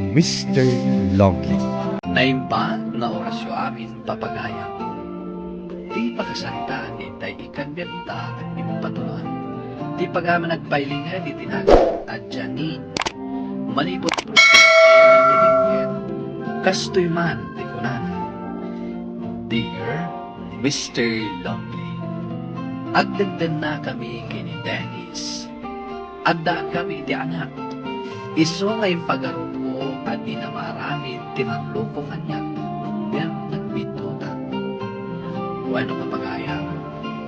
Mr. Longley. Naimba nga orasyo amin papagayang. Di pagkasanta ni tay ikanbenta impatulan. Di pagama nagpailingan di tinagal at Janine. Malibot ko sa kastoy man di kunan. Dear Mr. Longley, agdagdan na kami kini Dennis. Agdaan kami di anak. Iso ngayong pagarupo at di na marami tinanlupungan niya. Pero nagbitutan. Wano kapagaya,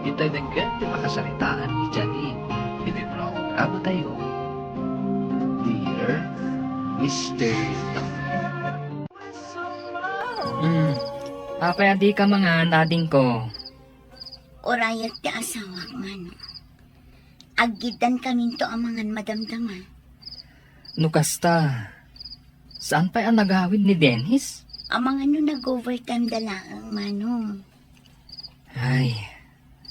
itay naggan di makasalitaan ni Janine. Hindi mo lang abo tayo. Dear Mr. Longley. Apay adi ka mga nading ko. Orayat ti asawa man. Agidan kami to amangan madamdaman. Nukasta, saan pa ang naghawid ni Dennis? Amangan no nag-overtime dalaang manong. Ay,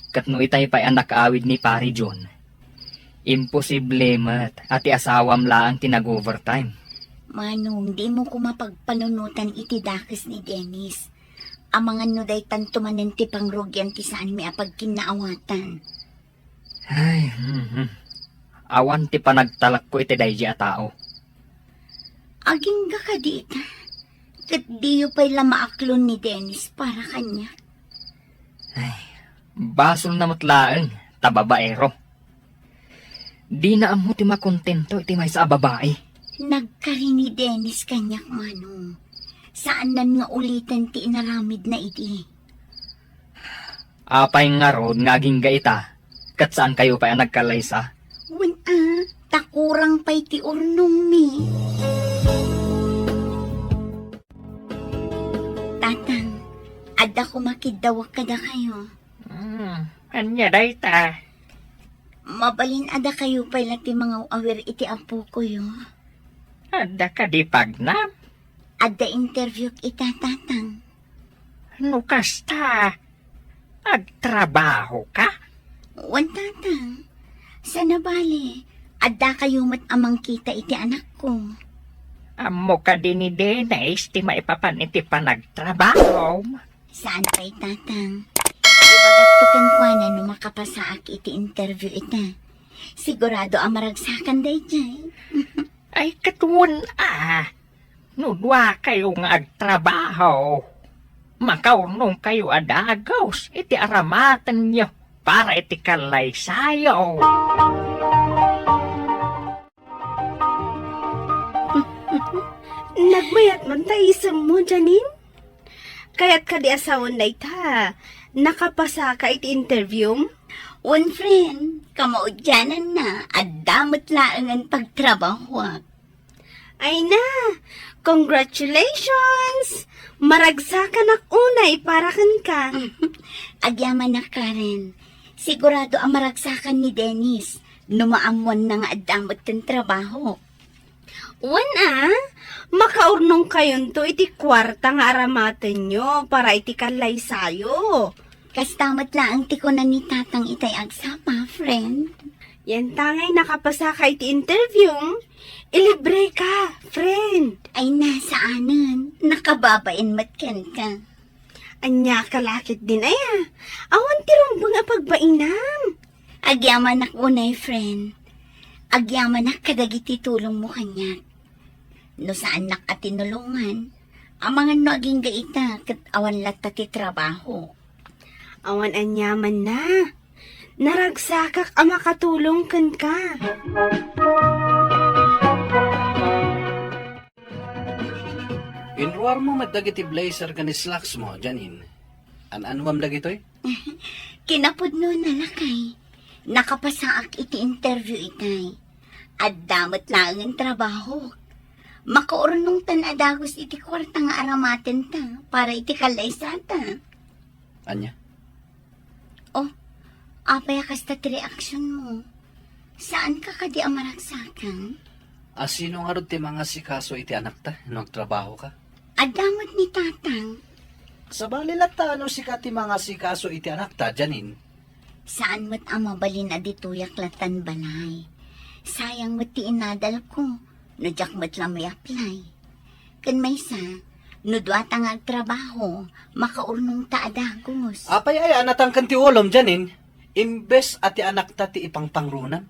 katno itay pa ang nakaawid ni Pari John. Imposible mat, ati asawam laang tinag-overtime. Manong, di mo ko mapagpanunutan iti dakis ni Dennis. Amangan no day tantumanan ti pangrugyan ti saan mi apag kinaawatan. Ay, awan ti panagtalak ko iti dayji a tao. Aging ka dita. Kat diyo pa'y lamaaklon ni Dennis para kanya. Basol na matlaang, tababaero. Di na amo ti makontento iti may sa babae. Nagkari ni Dennis kanyak manong. Saan nan nga ulitan ti inaramid na iti. Apay nga rod nga aging gaita, kat saan kayo pa ang nagkalaysa? Takurang pa'y ti urnong mi. Tatang, ada ko makidawak kada kayo. Anya dayta? Mabalin ada kayo pa'y lati mga awir iti apo ko yo. Ada ka di pagnam? Ada interview ita tatang. Nukasta, agtrabaho ka? Wan tatang, sana bali, ada kayo mat amang kita iti anak ko. Amo ka din ni Dennis, ti maipapan iti panagtrabaho. Saan pa'y tatang? Ibagat to kenkwana no makapasaak iti interview ita. Sigurado amaragsakan day jay. Ay katuon nudwa kayo nga agtrabaho. Makaunong kayo adagaws, iti aramatan nyo para iti kalaysayo. Nagmayat man tayo isang mo, Janine? Kaya't ka di asawan na ita. Nakapasa ka iti interview? One friend, kamaudyanan na at damot laangan pagtrabaho. Ay na! Congratulations! Maragsakan ak unay para kan ka. Agyaman na Karen. Sigurado ang maragsakan ni Dennis. Numaamwan na nga at damot kang trabaho. Makaurnong kayon to iti kwarta nga aramatan nyo para iti kalaysayo. Kastamat laang tikunan ni tatang itay agsama, friend. Yan tangay nakapasa ka iti interview. Ilibre ka, friend. Ay nasaanan, nakababain matken ka. Anya kalakit din aya. Awan tirumbang apagbainam. Agyaman nak unay, friend. Agyaman nak kadagiti tulong mo kanya. No saan nak atinulungan, amangan no aging gaita kat awan lata ti trabaho. Awan anyaman na. Naragsakak ang makatulong kan ka. Inruar mo madagiti blazer ka ni slacks mo, Janine. Ano mam dagitoy? Kinapod no nalakay. Nakapasaak iti interview itay. At damot lang ang trabaho. Makaurnong tanadagos iti kwarta nga aramaten ta para iti kalaysata. Anya? Apay kasta ti reaksyon mo. Saan ka kadi amaragsakan? Sino nga rin ti mga sikaso iti anak ta? Nagtrabaho ka? Adamot ni tatang. Sa balilata, ano sikati mga sikaso iti anak ta, Janine? Saan mo't amabalin adituyak latan balay? Sayang mo't ti inadal ko. Nadyak mo't lang may apply. Kan may sa, nudwa tangag trabaho, makaurnong taadagos. Apay ay anatang kanti ulom Janin. Imbes ati anak ta ti ipang pangrunan.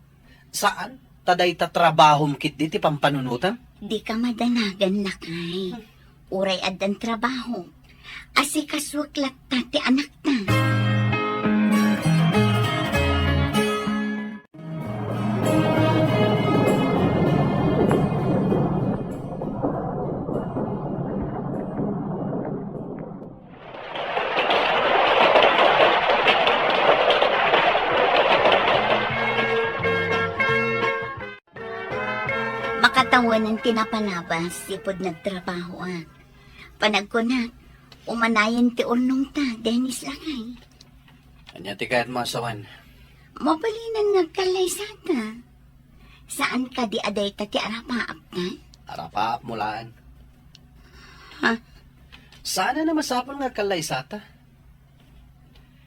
Saan? Taday ta trabahom kit di ti pampanunutan? Di ka madanagan lakay. Uray adan trabaho. Asikaswak lakta ti anak ta. Makatawan ng tinapalabas, sipod nagtrabaho Panagkunak, umanayan ti urnong ta, Dennis Lakay. Anya ti kahit masawan. Mabalinan nagkalay sata. Saan ka di aday ta ti arapaap ta? Arapa mulaan. Ha? Sana na masapol nga kalay sata.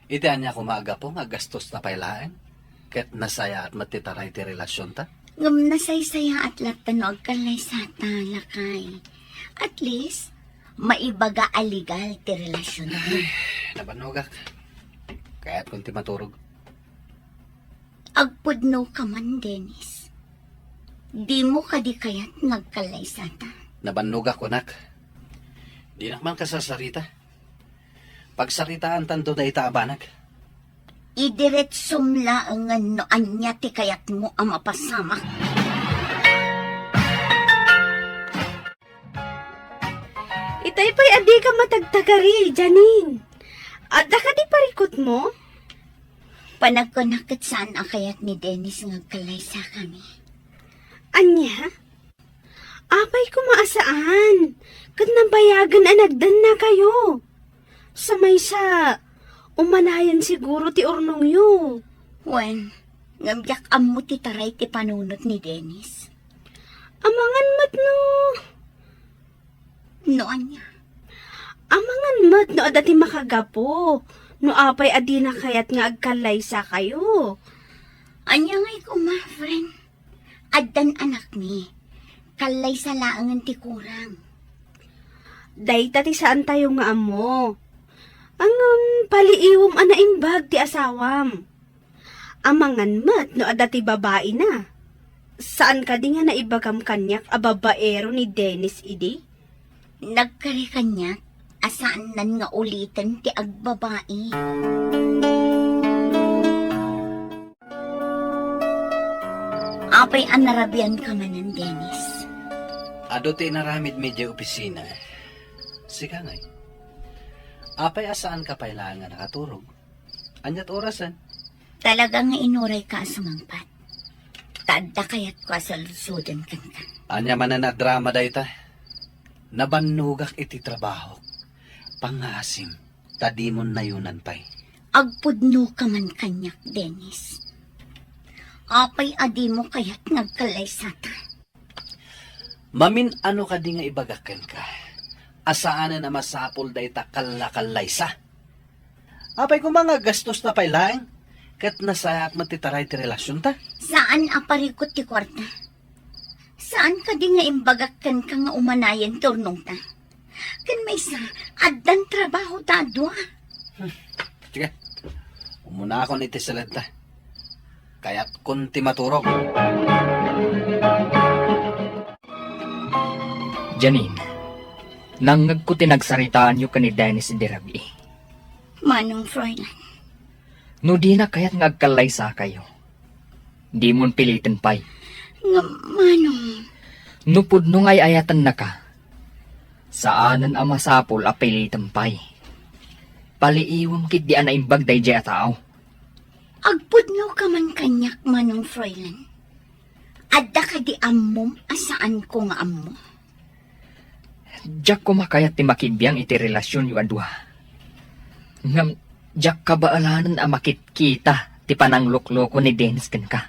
Iti anya kumaga po nga gastos na pailaan. Ket nasaya at matitaray ti relasyon ta. Ngam nasaysaya at latanog kalay sata, Lakay. At least, maibaga aligal ti relasyon ta. Nabanogak. Kaya't kung ti maturog. Agpudno ka man, Dennis. Di mo ka di kayat nagkalay sata. Nabanogak ko nak. Di naman kasasarita. Pagsaritaan tanto na itaabanag. Idiretsum laangan no anya ti kayat mo ang mapasama. Itay pa'y adi ka matagtagari, Janine. Adda ka di parikot mo? Panagkunakit saan ang kayat ni Dennis ngagkalay sa kami. Anya? Apay ko maasaan. Kat nabayagan anagdan na kayo. Sa may sa, umanayan siguro ti urnong yu. Wen, ngamyak amo ti taray ti panunot ni Dennis. Amangan mat no. No anya. Amangan mat no adati makagapo. No apay adi na kayat nga agkalay sa kayo. Anya ngay ko ma, friend. Addan anak ni. Kalay sa laangan ti kurang. Day tati saan tayo nga amo. Ang paliiwom anaimbag ti asawam. Amangan mat no adati babae na. Saan ka di nga naibagam kanyak a babaero ni Dennis idi? Nagkari kanya, asaan nan nga ulitan ti agbabae. Apay anarabian ka man ng Dennis. Ado ti naramid medya opisina. Sika ngay. Apay asaan ka pailangan nakaturog? Anyat orasan? Talaga nga inuray ka sumangpat. Tadda kayat ko sa lusudan kanta. Anya man na drama dayta. Nabanugak iti trabaho. Pangasim. Tadimon na yunan pay. Agpudno ka man kanyak, Dennis. Apay adi mo kaya't nagkalay sata. Mamin ano ka di nga ibagakan ka? Asaan na masapol dayta kalakalay sa? Apay kung mga gastos na pailaing, kat nasayak matitaray ti relasyon ta? Saan aparikot ti kwarta? Saan ka di nga imbagakan ka nga umanayan turnong ta? Kan may sa addan trabaho ta adwa. Sige, umuna ako niti salad ta. Kaya't kunti maturog. Janine, nangag ko tinagsaritaan nyo ka ni Dennis Dirabi. Manong Froylan, No di na kaya't ngagkalay sa kayo. Di mon pilitin pay. nga manong, Nupod no ngay ayatan na ka. Saanan ang masapol a pilitin pay. Paliiwam kit di anaimbag day jay atao. agpudno ka man kanyak, Manong Froylan. Adda ka di ammom, asaan ko nga ammo? Diyak ko makayat ti makibiyang iti relasyon yu adwa. Ngam, diyak kabaalanan a makitkita ti pananglokloko ni Dennis ken ka.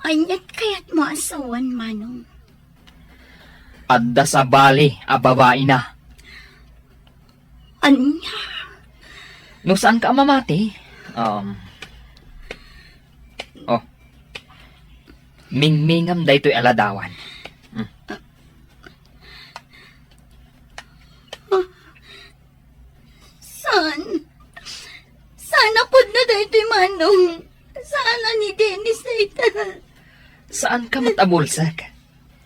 Anyat kayat mo asawan, Manong. Adda sa bali a babae na. Anya? No saan ka mamati? Mingmingam daytoy aladawan. Manong, sana ni Dennis na ita. Saan ka matabulsak?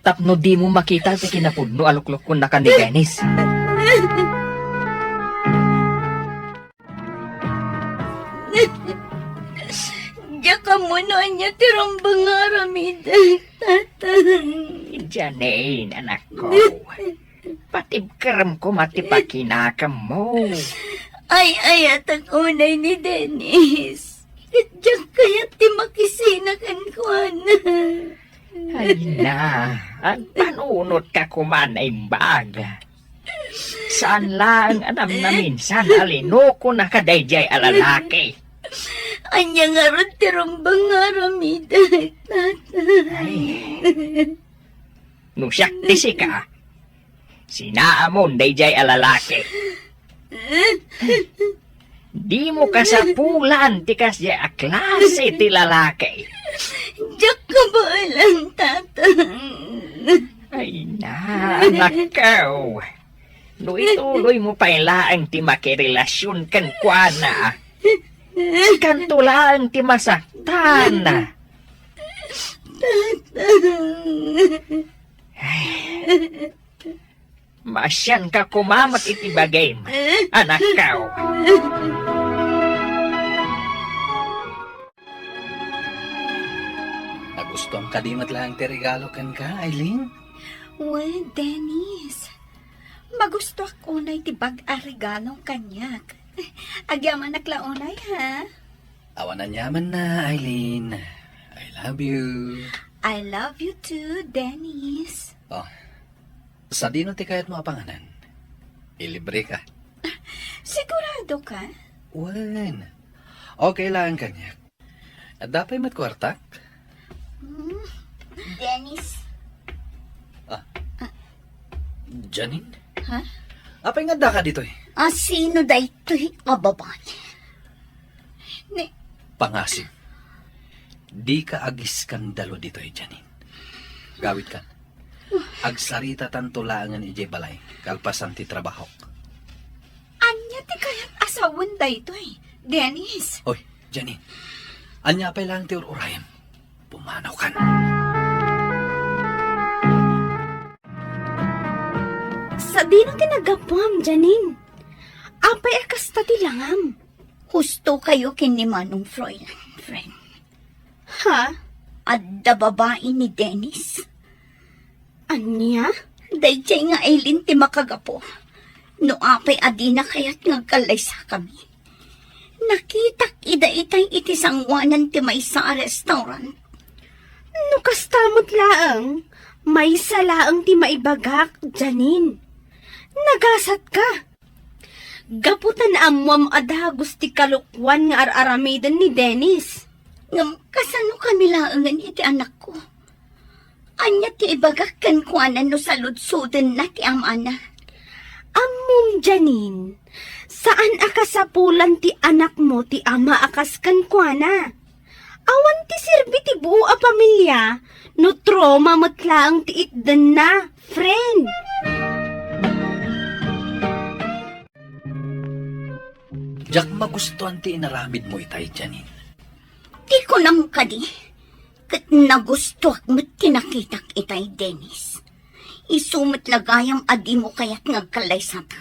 Tapno di mo makita ti kinapudno aluklok kun naka ni Dennis. Diya ka muna niya tirang bangaramid. Janine, anak ko. Patibkaram ko matipakinakam mo. Ay, atang unay ni Dennis. Diya kaya ti makisinakan ko, ana. Ay na, ang panunot ka kumanay baga. Saan lang anam na minsan alino ko nakadayjay alalaki. Anya nga ron tirang bangaramid. Nung siyaktisi ka, sinaamon dayjay alalaki. Di mo kasapulan ti kasya a klase ti lalaki. Diya ka ba alang, tatang? Ay na, anak ko. No ituloy mo pa ilaang ti makirelasyon kan kuana. Kantulaan ti masaktan. Masyan ka kumamat iti bagay mo, anak ko. Nagustuhan ka di matlang ti regalo kan ka, Aileen? Well, Dennis, magusto ako na itibag a regalong kanyak. Agyaman naklaunay, ha? Awan na nyaman na, Aileen. I love you. I love you too, Dennis. Oh, sa dino ti kayat mo apanganan? Ilibre ka. Sigurado ka? Wan. Okay lang kanyak. At dapat matkwartak? Dennis? Janine? Ha? Apay nga da ka dito eh. Sino da ito'y kababan? Pangasim. Di ka agiskandalo dito eh, Janine. Gawit ka. Agsarita tantulangan ije balay. Kalpasan ti trabaho. Anya ti kaya't asawan da ito'y, Dennis? Oy, Janine. Anya apay lang ti ururayam. Pumanaw ka na. Sa di na tinagapam, Janine. Apay akas ta ti langam. Husto kayo kini Manong Froilan, friend. Ha? At da babae ni Dennis. Anya? Dayjay nga Aileen ti makagapo. No apay adina kaya't ngagkalaysa kami. Nakitak ida itay iti sangwanan ti may sa restaurant. No kastamot laang, may salaang ti maibagak, Janine. Nagasat ka. Gaputan amwam adagos ti kalukwan nga ar-aramidan ni Dennis. Ngam kasano kami laangan iti anak ko. Anya ti ibagak kan kuanan no saludsudan na ti amana. Ammom, Janine, saan akasapulan ti anak mo ti ama akas kan kuana? Awan ti sirbi ti buo a pamilya, no trauma matlaang ti itdan na, friend. Jak magustuhan ti inaramid mo itay, Janine. Di ko nang kadi. Kat nagustuak mo't tinakitak itay, Dennis. Isumot lagayam adi mo kayat ngagkalaysata.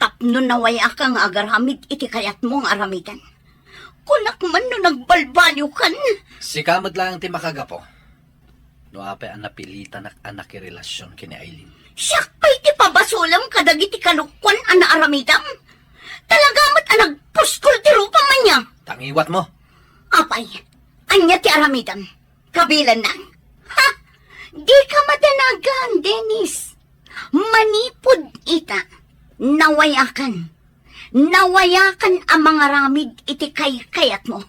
Tapno nawaya ka nga agaramid iti kayat mong aramidan. Kunak man no nagbalbalyo kan. Si kamad lang ti makagapo. No apay ang napilitan anak relasyon kini Aileen. Siyak pa'y ti pabasulam kadagiti kalukwan ana aramidam. Talagamat ang nagpuskol ti rupa man niya. Tangiwat mo. Apay, anya ti aramidam. Kabilan na. Ha? Di ka madanagan, Dennis. Manipod ita. Nawayakan. Nawayakan ang mga ramid iti kayat mo.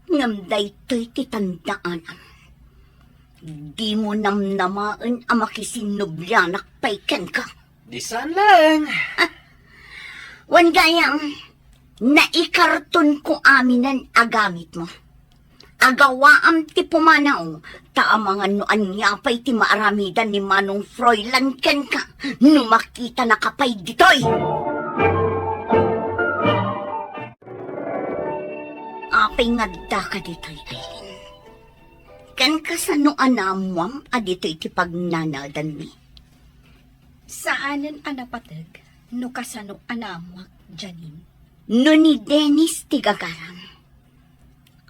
Ngamday to'y titandaanan. Di mo namnamaan ang makisinubyanak paikan ka. Di saan lang. Wan gayang, naikarton ko aminan agamit mo. Agawaam ti pumanaw, taamangan no anyapay ti maaramidan ni Manong Froilan ken ka, no makita na kapay ditoy. Apay ngadda ka dito'y, Aileen. Kan kasano anamwam adito iti pagnanadan mi. Saanen anapatag, no kasano anamwak, Janine? No ni Dennis tigagaram.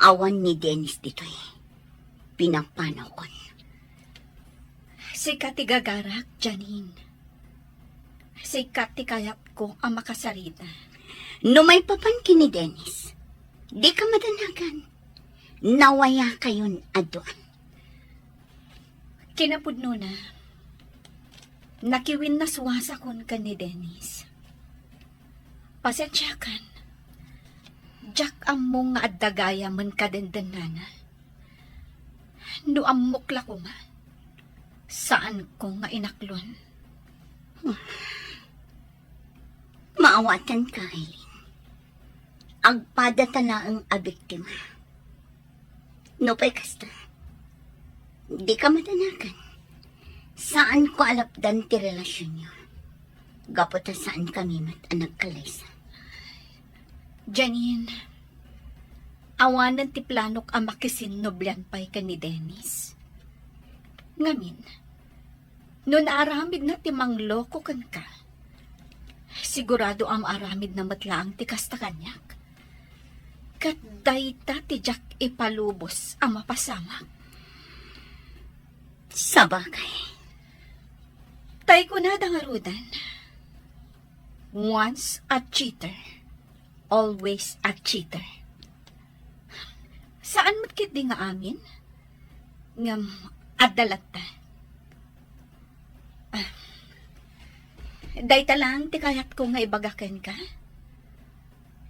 Awan ni Dennis dito'y. Pinapanaw kon. Si katigagarak, Janine. Si katikayat ko ang makasarita. No may papankin ni Dennis, di ka madanagan. Nawaya kayon aduan. Kinapudno na, nakiwin na suwasa kon ka ni Dennis. Pasensya kan, Jack among nga addagaya man kadendanana. No amukla ko ma, saan ko nga inaklon? Maawatan ka, Aileen. Agpada tala ang abiktima. No pa'y kasta. Di ka madanagan. Saan ko alapdan ti relasyon niyo? Gapota saan kami mat ang nagkalaysa. Janine, awanan ti planok ang makisin noblan pa'y ka ni Dennis. Ngamin, no naaramid na ti mangloko kan ka, sigurado ang aramid na matlaang ti kasta kanyak. Kat dayta ti Jack ipalubos ang mapasamak. Sabagay. Tay ko na dangarudan. Once a cheater, always a cheater. Saan matkit di nga amin? Ngam adalat ta. Dayta lang ti kayat ko nga ibagaken ka.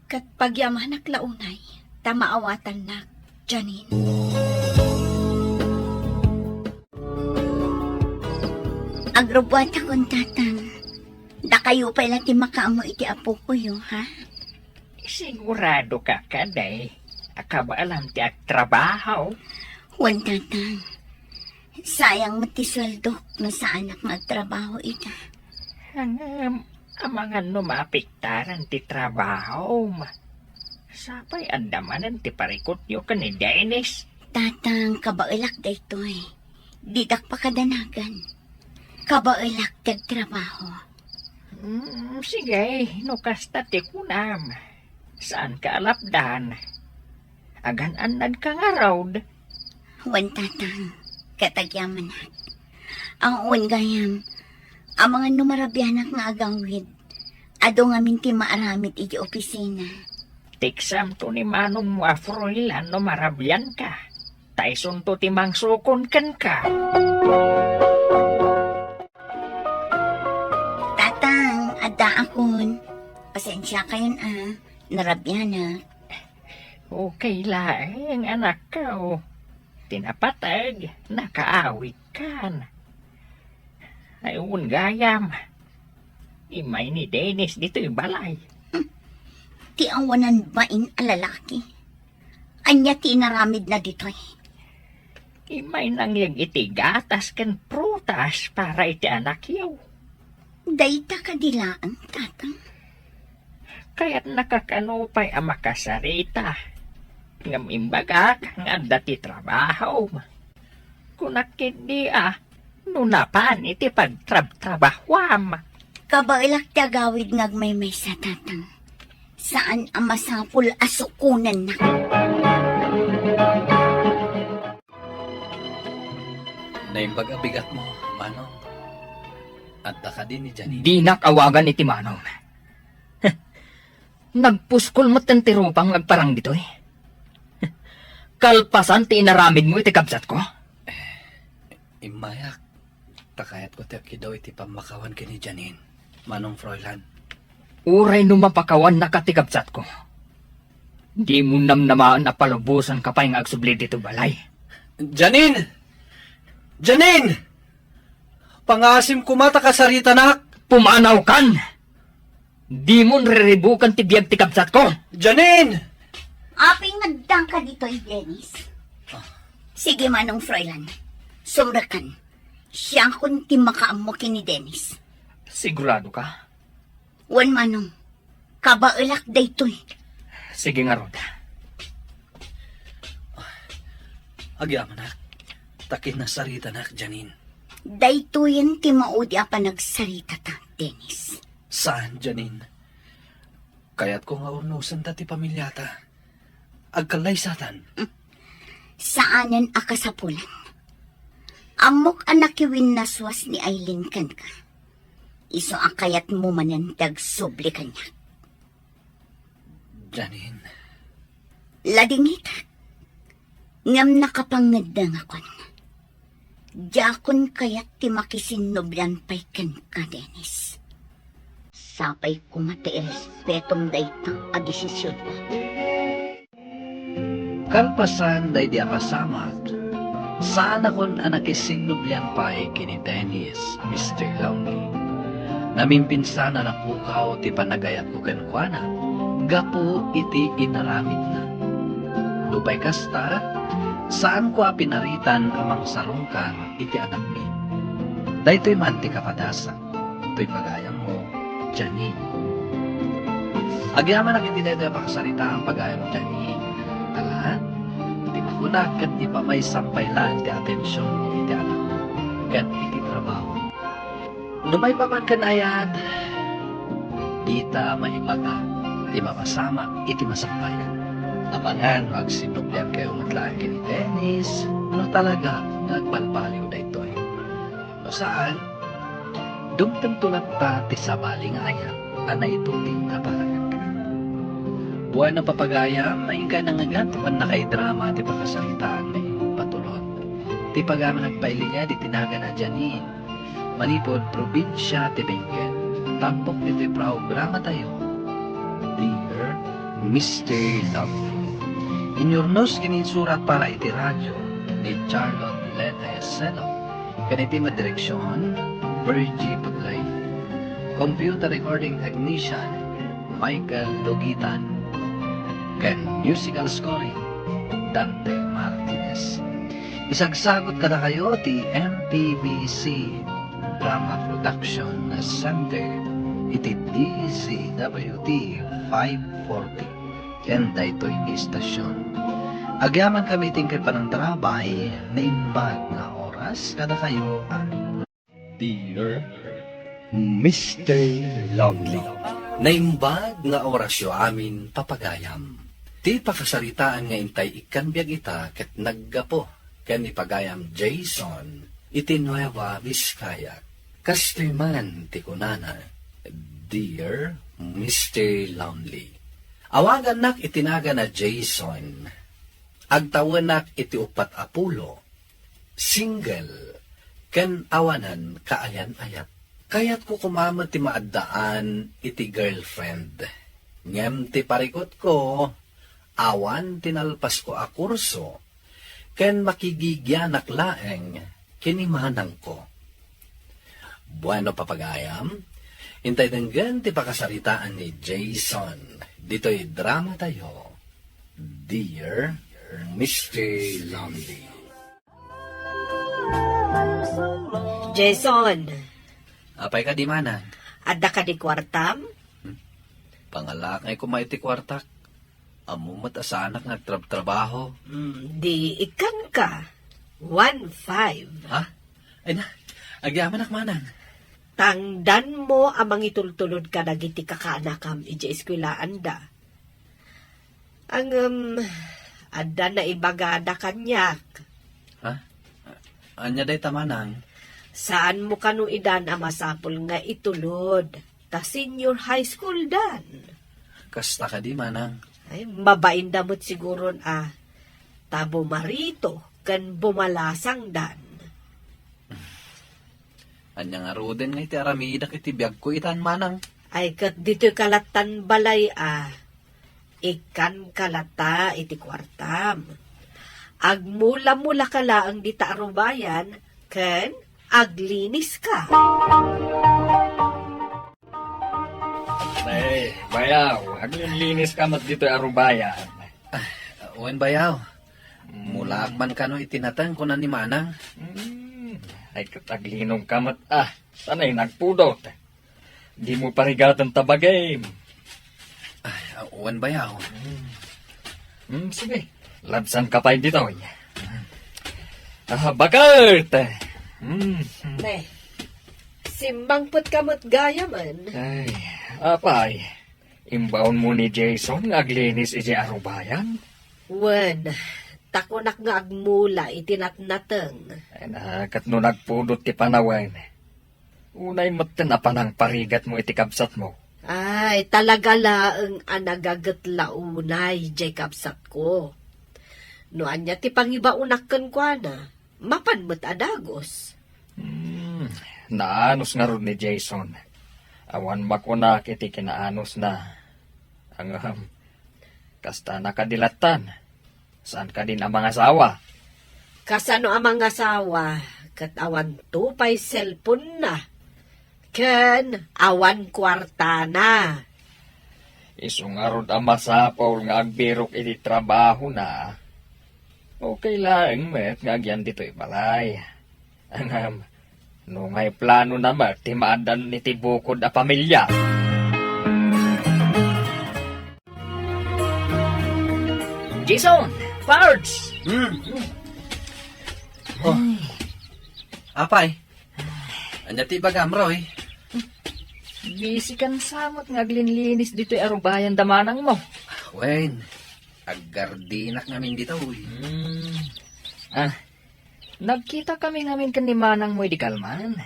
Kat pagyamanak launay, tamaawatan na, Janine. Agrobwat akong tatang. Da kayo pala ti makaamo iti apo ko yo, ha? Sigurado ka kaday. Akaba alam ti at trabaho. Wan tatang. Sayang matisweldo na sa anak magtrabaho ita. Ang mga numapiktaran ti trabaho. Sapay andamanan ti parikot nyo ka ni Dennis. Tatang, kabailak daytoy. Didak pa kadanagan. Kabailak tag trabaho. Sige, no kasta ti kunam. Saan ka alapdan? Agan-anad ka nga raud. Wan tatang, katagyaman na. Ang uwan gayam, ang mga numarabyanak nga agawid, ado nga minti maaramit iti opisina. Tiksam to ni manong mo afroilan no marabyan ka. Taison to ti mangsukon kan ka. Tatang, ada akon. Pasensya kayon narabyanak. Okay laeng anak ka o. Tinapatag, nakaawit kan. Ayun gayam. Imay ni Dennis dito'y balay. Ti awanan bain a lalaki. Anya ti naramid na ditoy. Imay nang yung iti gatas kan prutas para iti anak yaw. Dayta kadilaan, tatang. Kaya't nakakanupay ang makasarita. Ngam imbagak nga dati trabaho. Kunakit di nunapan iti pagtrabahwam. Kabailak tagawid ngagmaymay sa tatang. Saan ang masapul asukunan na? Naimbag abigat mo, Manong. At ka din ni Janine. Di nakawagan iti manong. Nagpuskol mo tantirupang nagparang dito eh. Kalpasan ti inaramid mo iti kabsat ko. Imayak. Takayat ko ti daw iti pamakawan kini Janine. Manong Froilan. Uray numapakawan nakatikabsat ko. Di mo namnamaan na palubusan ka pa yung agsubli dito balay. Janine! Janine! Pangasim kumata kasarita nak! Pumanaw kan! Di mo nriribukan ti biyag tikabsat ko. Aping Janine! nagdang ka dito, Dennis. Sige, Manong Froilan. Sumrakan. Siya kung ti makaamo kini Dennis. Sigurado ka? Wan Manong. Kabailak daytoy. Sige nga, Roda. Agyaman nak. Takin na sarita nak, Janine. Daytoyan ti maudi apa nagsarita ta, Dennis. Saan, Janine? Kaya't ko nga unusan ta ti pamilyata. Agkalay satan. Saanan akasapulan? Amok anak iwin naswas ni Aileen kan ka. Iso akayat mo manandag subli kanya. Janine, Ladingit. Ngam nakapangadang akon. Jakon kayat ti makisinoblan pay kan ka, Dennis. Sapay ko mati respetong daytang a desisyon mo. kalpasan day di akasamat. Saan akon anak isinubyan pa kini Dennis, Mr. Lonely. Namimpinsan na napukaw ti panagayat ko kenkwana. Gapo iti inaramid na. Lubay kasta, saan ko pinaritan amang sarungkan iti anak mi. Daytoy man ti kapadasa. To'y pagayang mo, Janine. Agyaman na kiti daytoy pakasarita ang pagayang mo, Janine. Talaan, di magunak kat di pa may sampay lang ti atensyon mo iti anak mo. Kat iti trabaho. Lumay pa man kan ayat, di ta maibaga, di mapasama iti masampayan. Apangan, magsinubyan kayo matlaan kini Dennis. Ano talaga, nagpalpaliw na ito eh. O saan? Dumtang tulad pa ti sabaling ayat, anay ituting kapalagan ka. Buwan ng papagayam, maing ka nangagat, pan nakaidrama ti pakasalitaan may patulon. Ti pagama nagpailinga, di tinaga na Janine. Manipod, probinsya, ti Benguet. Tampok nito'y programa tayo. Dear Mr. Lovely. Inyornos kininsurat para iti radyo ni Charlotte Leta Selo. Kaniti madireksyon, Virgie Puglay. Computer recording technician, Michael Dogitan. Ken musical scoring, Dante Martinez. Isagsagot ka na kayo ti MPBC Drama Production Center iti DCWT 540 ken daytoy istasyon. Agyaman kami tingkay panantarabay na imbag nga oras kada kayo ang Dear Mr. Lonely. naimbag nga orasyo amin papagayam. Ti pakasaritaan nga intay ikanbiag ita ket naggapo ken ipagayam Jason iti Nueva Vizcaya. Kastiman ti kunana, Dear Mr. Lonely. Awagan nak itinaga na Jason. Agtawan nak iti upat apulo. Single. Ken awanan kaayan-ayat. Kaya't ko kumamot ti maaddaan iti girlfriend. Ngem ti parikot ko, awan tinalpas ko a kurso. Ken makigigyanak laeng kinimanang ko. Bueno papagayam, intay denggan ti pakasaritaan ni Jason. Dito'y drama tayo. Dear Mr. Lonely. Jason, Apay ka di manan? adda ka di kwartam? Pangalakay ko maiti kwartak. Amumat asa anak nagtrabaho. Di ikan ka. 1-5. Ha? Ay na, agyaman ak manan. Tangdan mo amang itultulod ka dagiti kakaanakam iti eskwelaan da. Ang adda na ibagada kanyak. Ha? Anya day tamanang. Saan mo kanu idan a masapol nga itulod? Ta senior high school dan. Kasta ka di manang. Ay, mabain damot siguro tabo marito kan bumalasang dan. Anya nga roden nga iti aramidak iti biyag ko itan manang. Ay kat dito'y kalatan balay ikan kalata iti kwartam. Agmula-mula ka laang di taarubayan, ken aglinis ka. Eh, bayaw, aglinis ka mat dito arubayan. Uwan bayaw. Mulak man kano itinatang ko na ni manang. Ay kataglinong ka mat sanay nagpudot. Di mo parigatan tabagay. Ay, uwan bayaw. Sige, labsan ka pa dito. Bakit? Ne, simbang put kamot gaya man. Ay, apay. Imbaon mo ni Jason nga aglinis iti arubayan? Wen, takonak nga agmula itinatnateng. Ay nakat no nagpudot ti panawen. Unay matten apanang parigat mo iti kabsat mo. Ay, talaga laeng anagagat launay, Jacob sat ko. No anya ti pangibaunakken kwa na, mapanmet adagos. Naanos nga ron ni Jason. Awan makunak iti kinaanos na. Ang kasta nakadilatan. Saan ka din ang mga asawa? Kasano ang mga asawa, kat awan tupay cellphone na. Ken, awan kwarta na. Isungarod ang masapaw nga agbirok iti trabaho na. Okay lang, met, nga agyan dito'y balay. Ang no ngay plano na mat, timaadan ni tibukod a pamilya. Jason! Pards! Apay. Anya ti bagam, Roy. Busy kan samot nga aglinlinis dito'y arubayan damanang mo. Wen, aggardinak namin dito, uy. Nagkita kami ngamin kan ni Manang mo'y di kalman.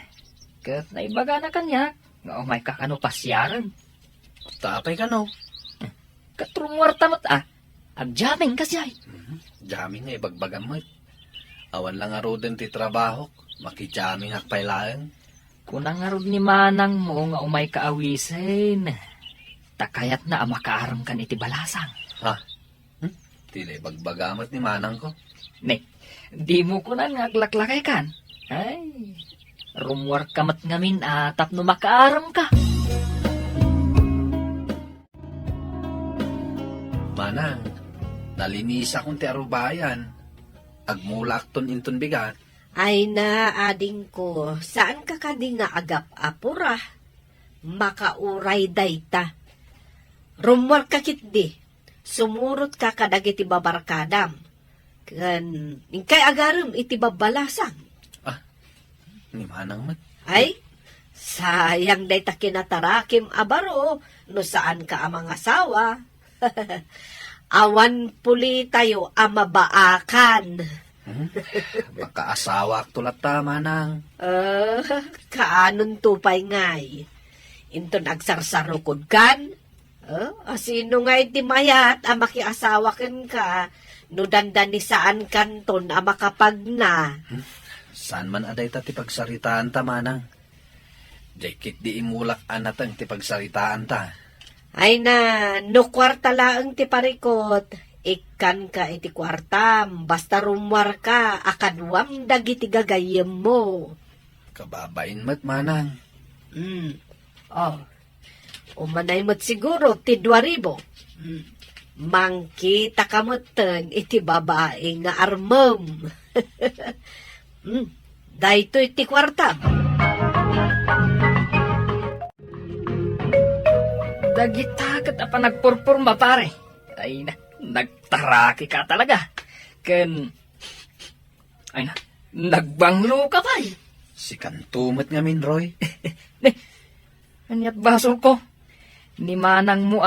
Kat naibaga na kanya, nga umay kakano pasyaran. Tapay ka, no? Katrungwarta mo't agjaming kasyay. Jamming nga ibagbagan mo. Awan lang aro din ti trabaho. Makijamming hakpay lang. Kunang arod ni Manang mo nga umay kaawisin. Takayat na amakaaram kan iti balasang. Ha? Tila ibagbagamot ni Manang ko. Ne, di mo ko na ngaglaklakay kan. Ay, rumwar kamat ngamin atap no makaaram ka. Manang, nalinisa kong ti arubayan. Agmulak ton inton bigat. Ay na, ading ko, saan ka kadi nga agap apura? Makauray dayta. Rumwar ka kitdi, sumurot ka kadag iti babarkadam. Kan, ingkay agaram iti babalasang. Ni Manang mat. Ay, sayang dayta kinatarakim abaro, no saan ka amang asawa. Awan puli tayo amabaakan. Baka asawa tulat ta, Manang. Kaanon tupay ngay. Inton agsarsarukod kan? Asino nga iti mayat ang makiasawa ken ka, no dandan ni saan kanton ang makapag na. Saan man aday ta ti pagsaritaan ta, Manang? Jaykit di imulak anatang ti pagsaritaan ta. Ay na, no kwarta laang ti parikot, ikan ka iti kwartam, basta rumwar ka, akadwam dagiti gagayem mo. Kababain mat, Manang. Umanay mo't siguro, ti 2,000. Mangkita ka mo't iti babae nga armam. Dahito iti kwartam. Dagitagat apa nagpurpurma pare. Ay na, nagtaraki ka talaga. Ay na, nagbanglo ka pa eh. Si kantumat nga min, Roy. Anyat basol ko. Ni Manang mo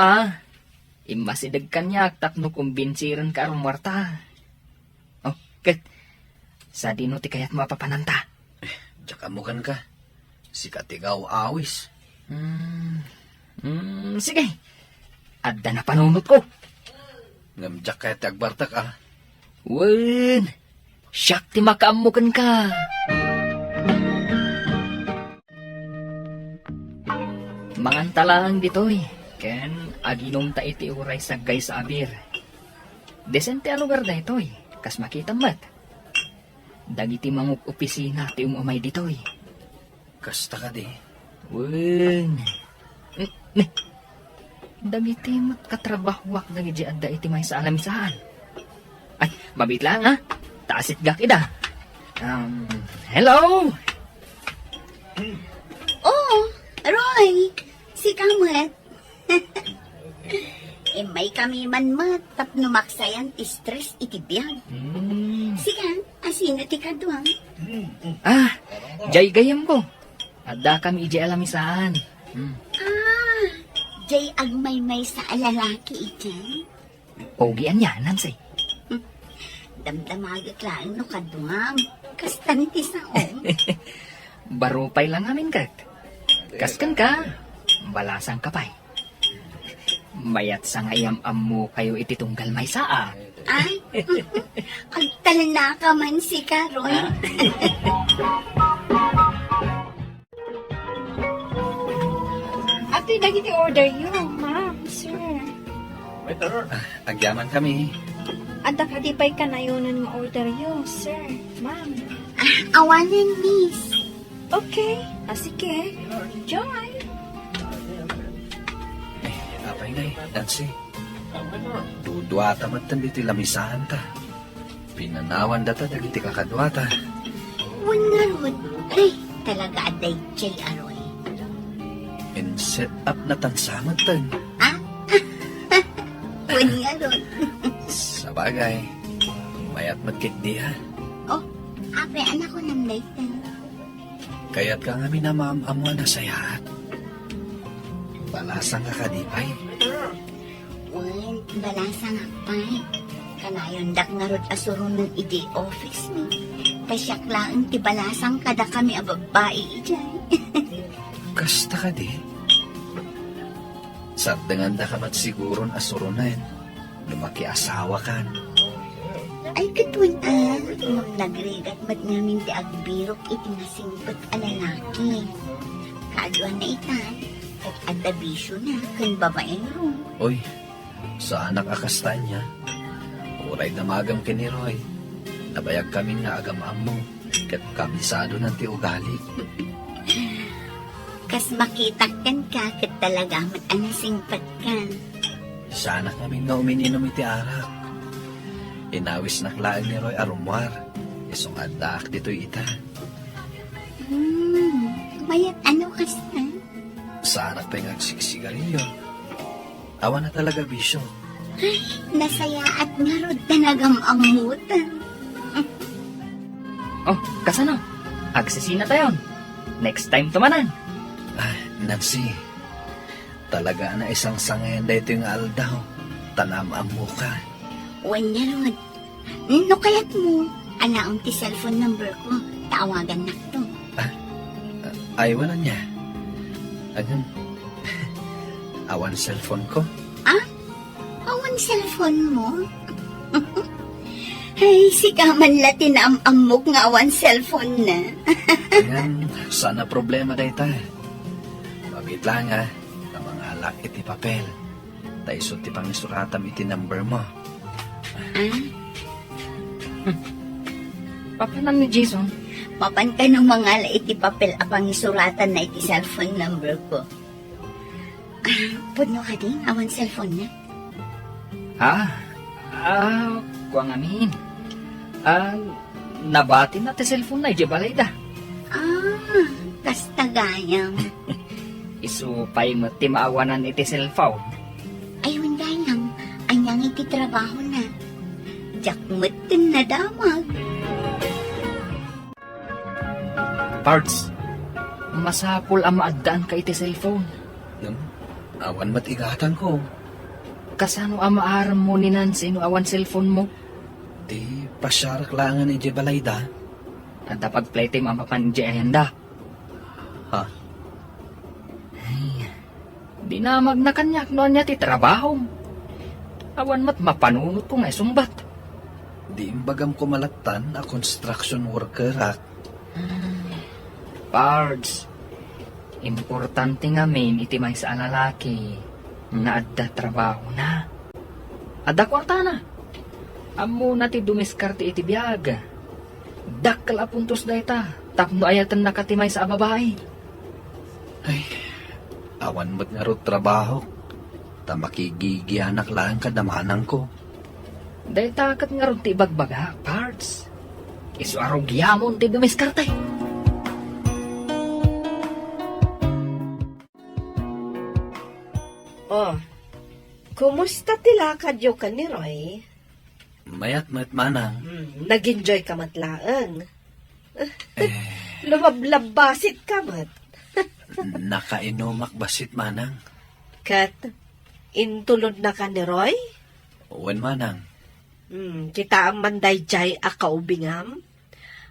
Imasidag kanyak tapno kumbinsiran ka arumwarta. Oh, ket. Sa dino ti kayat mapapananta. Tsaka mo kan ka. Si katigaw awis. Sige. Adda na panunot ko. Ngamjak kaya tagbartak Wen. Siyak ti makaamukan ka. Mangantalang ditoy. Ken aginom ta iti uray saggay sa abir. Desente a lugar da itoy. Kas makita mat. Dagiti manguk opisina ti umamay ditoy. Kasta ka di. Wen. Dagiti mat katrabahwak dagiti adda iti may sa alamisahan. Ay, mabit lang Taasit gak ida. Hello? Oh, Roy, si Kamat. May kami man mat, tapno maksayan ti stress iti biyag. Sigan, Asino ti kadwang? Ah, jay gayam ko. Adda kami ije alamisaan. Jay agmay-may sa alalaki iti. Pogian yan, Nancy. Damdamagat lang no kadwang. Kastan ti saong. Barupay lang amin kat. Kaskan ka. Balasang kapay. Mayat sa ngayam mo kayo iti tunggal may saa. Ay, agtalana ka man si Karoy. Ato'y naging order yun, ma'am, sir. Agyaman kami. Ada ka di pa'y kanayonan nga order yun, sir, ma'am. Awanan, miss. Okay, sige. Enjoy. Apay ngay, Nancy. Dudwata matan diti lamisahan ta. Pinanawan data dagiti kakadwata. Wangarod. Ay, talaga aday Jay Aroy. And set up na tansamad tan. Wangarod. Sa bagay, mayat matkit diha. Oh, ape anak ko ng laytan. Kaya't ka nga minamamamwa na sayat. Balasang ka kadipay. Wen, balasa nga pa'y. Kanayon dak nga rod asurun ng iti office ni. Pasyak lang ti balasang kada kami a babae ijay. Kasta ka di. Sardangan da ka mat siguron asurunan. Lumaki asawa kan. Ay katun nagregat mat namin ti agbirok iti nasingpot a lalaki. Kaadwan na itan. At adabisyo na kan babaeng ro. Oy, sa anak akastan niya. Uray na magam kiniroy. Nabayag kami nga agamang mo. Kat kabisado ng ti ugali. Kas makitakan ka kat talaga mat anasingpat kan. Sana kami nga umininom iti arak. Inawis na klaan ni Roy arumwar. Isong adak dito'y ita. Mayat ano kasta? Sa anak pa yung agsiksigarilyo. Awa na talaga bisyo. Nasaya at nga rod tanagam ang mutan. Oh, kasano? Agsisina tayo. Next time tumanan. Nancy, talaga na isang sangayan dito yung aldaw. Tanam ang muka. Wanya rod. No kayat mo, alaong ti cellphone number ko. Tawagan na to. Ay, wala niya. Ayun. Awan cellphone ko. Awan cellphone mo? Ay, si kaman latin ang amok nga awan cellphone na. Ayan, sana problema dahi tayo. Mabit lang na mga alak iti papel. Taisot ti pangisuratam iti number mo. Papanan ni Jason. Mapan ka ng mga iti papel apang isuratan na iti cellphone number ko. Pudno ka din, awan cellphone na. Kuang amin. Nabati na ti cellphone na, ijabalay da. Kastagayam. Isupay mo ti maawanan iti cellphone. Ayun gayam, anyang iti trabaho na. Jakmutin na damag. Parts, masapol ang maadaan ka iti cellphone. Awan matigatan ko. Kasano ang maaram mo ni Nancy no awan cellphone mo? Di pasyarak langan iti balayda. At pag playtime ang papanji ayanda. Ha? Di na magnakanyak noon niya ti trabaho. Awan mat mapanunot ko nga sumbat. Di imbagam ko malatan a construction worker ak. Pards, importante nga main iti may sa lalaki na adda trabaho na. Adda kwarta na. Amo na ti dumiskarte iti biyag. Dakkel apuntos da ita. Tapno ayatan nakatimay sa babae. Ay, awan mo't nga ro trabaho. Tamakigigianak lang kadamanan ko. Dahil takat nga ron ti bagbaga, Pards. Isu araw giyamon ti dumiskarte. Oh, kumusta tila kadyo ka ni Roy? Mayat manang. Nag-enjoy ka matlaang. Eh, Lumablabasit ka mat. nakainumak basit manang. Kat, intulod na ka ni Roy? Uwan manang. Kita ang manday jay akaubingam.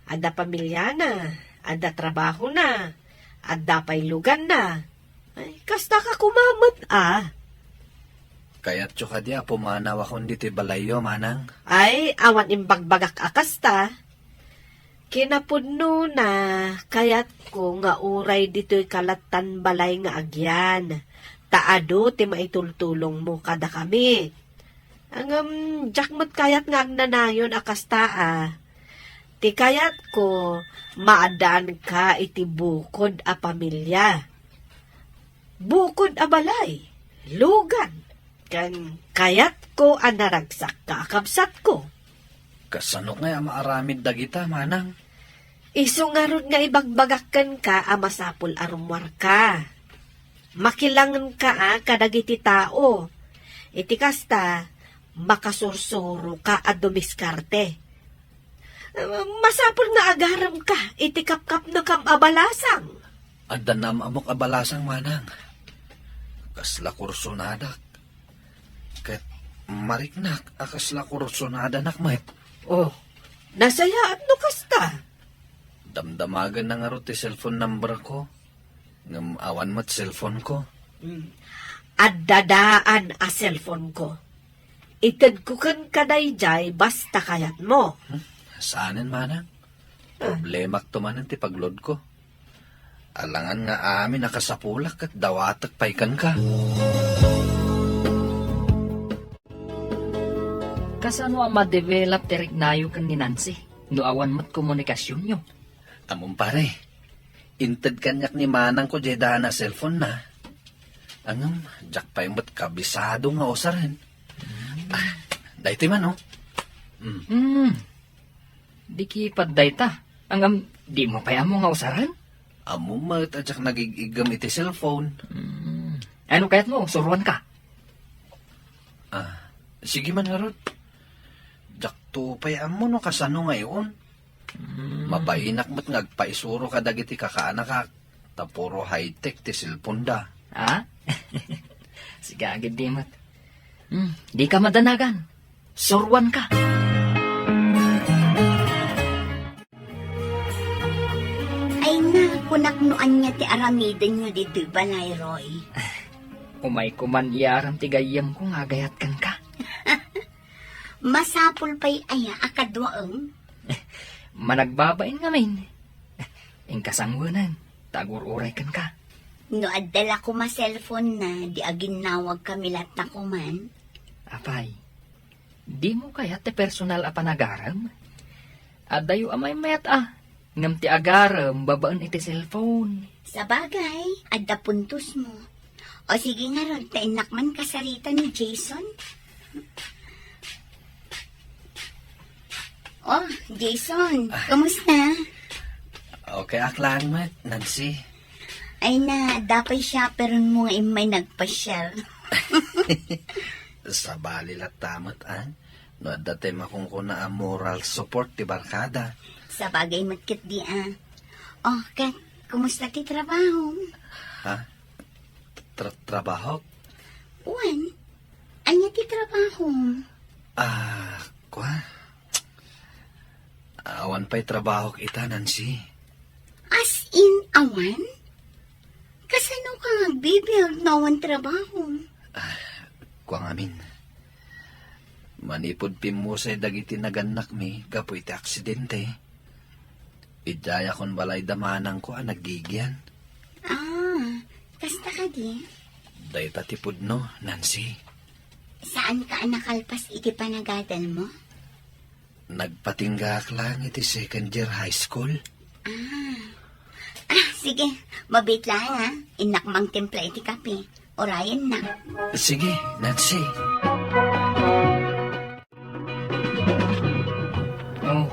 Ada pamilya na, ada trabaho na, ada pailugan na. Ay, kasta ka kumamot Kaya't tso ka di pumanaw akong dito balayo manang. Ay, awan imbagbagak akasta. Kinapudno na, kaya't ko nga uray dito'y kalatan balay nga agyan. Taado ti maitultulong mo kada kami. Ang jakmat kayat nga agnanayon akasta Ti kayat ko maadaan ka iti bukod a pamilya. Bukod a balay, lugan. Kan kayat ko anaragsak ka akabsat ko. Kasano nga maaramid dagita manang. Iso nga ron nga ibagbagakan ka masapul arumwar ka. Makilangan ka kadagiti tao. Iti kasta, makasursuro ka dumiskarte. Masapul nga agaram ka, iti kapkap na kam abalasang. Adda na amok abalasang manang. Kasla kursunadak. Ket mariknak akasla kursunada nakmet. Oh, nasayaan no kasta. Damdamagan na nga ro ti cellphone number ko. Ngam awan mo't cellphone ko. At dadaan a cellphone ko. Itad ko kan kadayjay basta kayat mo. Saanin manang? Problemak tumanan ti paglod ko. Alangan nga amin nakasapulak at dawatak paikan ka. Kasano ang ma-develop ti rignayo kan ni Nancy? No awan mat komunikasyon nyo. Amon pare, inted kanyak ni manang ko jeda na cellphone na. Angam, jak pa yung kabisado nga osarin. Dahi ti man, oh. Di kipad ta. Ang di mo pa mo nga usaran? Amo mat at jak nagigigam iti cellphone. Ano kayat mo? Suruan ka? Sige man nga rod. Jak to pay amo no kasano ngayon. Mapainak mo't ngagpaisuro ka dagiti kakaanak ka. Tapuro high-tech ti cellphone da. Ha? Sige agad di mat. Di ka madanagan. Suruan ka. Ay na, kunaknuan niya ti aramidan nyo dito balay, Roy. Umay kuman iaram ti gayam ko nga gayatkan ka. Masapul pa'y aya akadwaang. Managbabain ngamin. Ingkasangwanan. Tagur-uray kan ka. No adala ko ma-cellphone na, di aginawag kami lahat na kuman. Apay, di mo kaya ti personal a panagaram? Adayo amay mayat ngam ti agaram babaan iti cellphone. Sa bagay, adda puntos mo. O sige nga ron, tainakman kasarita ni Jason. Oh, Jason, kamusta? Okay, aklang mat, Nancy. Ay na, dapay siya pero mo nga may nagpasyal. Sa balilat tamat, no dati makungkuna ang moral support ti barkada. Sa bagay matkit di Oh, Kat, kumusta ti trabaho? Ha? Trabaho? Uwan, anya ti trabaho? Kwa? Awan pa'y trabaho kita, Nancy. As in, awan? Kasano ka nagbibiag na awan trabaho? Kwa ngamin. Manipod pimusay dagiti naganak mi, kapo iti aksidente. Idaya kon balay damanang ko nagigyan. Kasta ka di? Day tatipod no, Nancy. Saan ka nakalpas iti panagadan mo? Nagpatinggak lang iti second year high school. Sige, mabit lang Inakmang timpla iti kape. Orayan na. Sige, Nancy. Oh,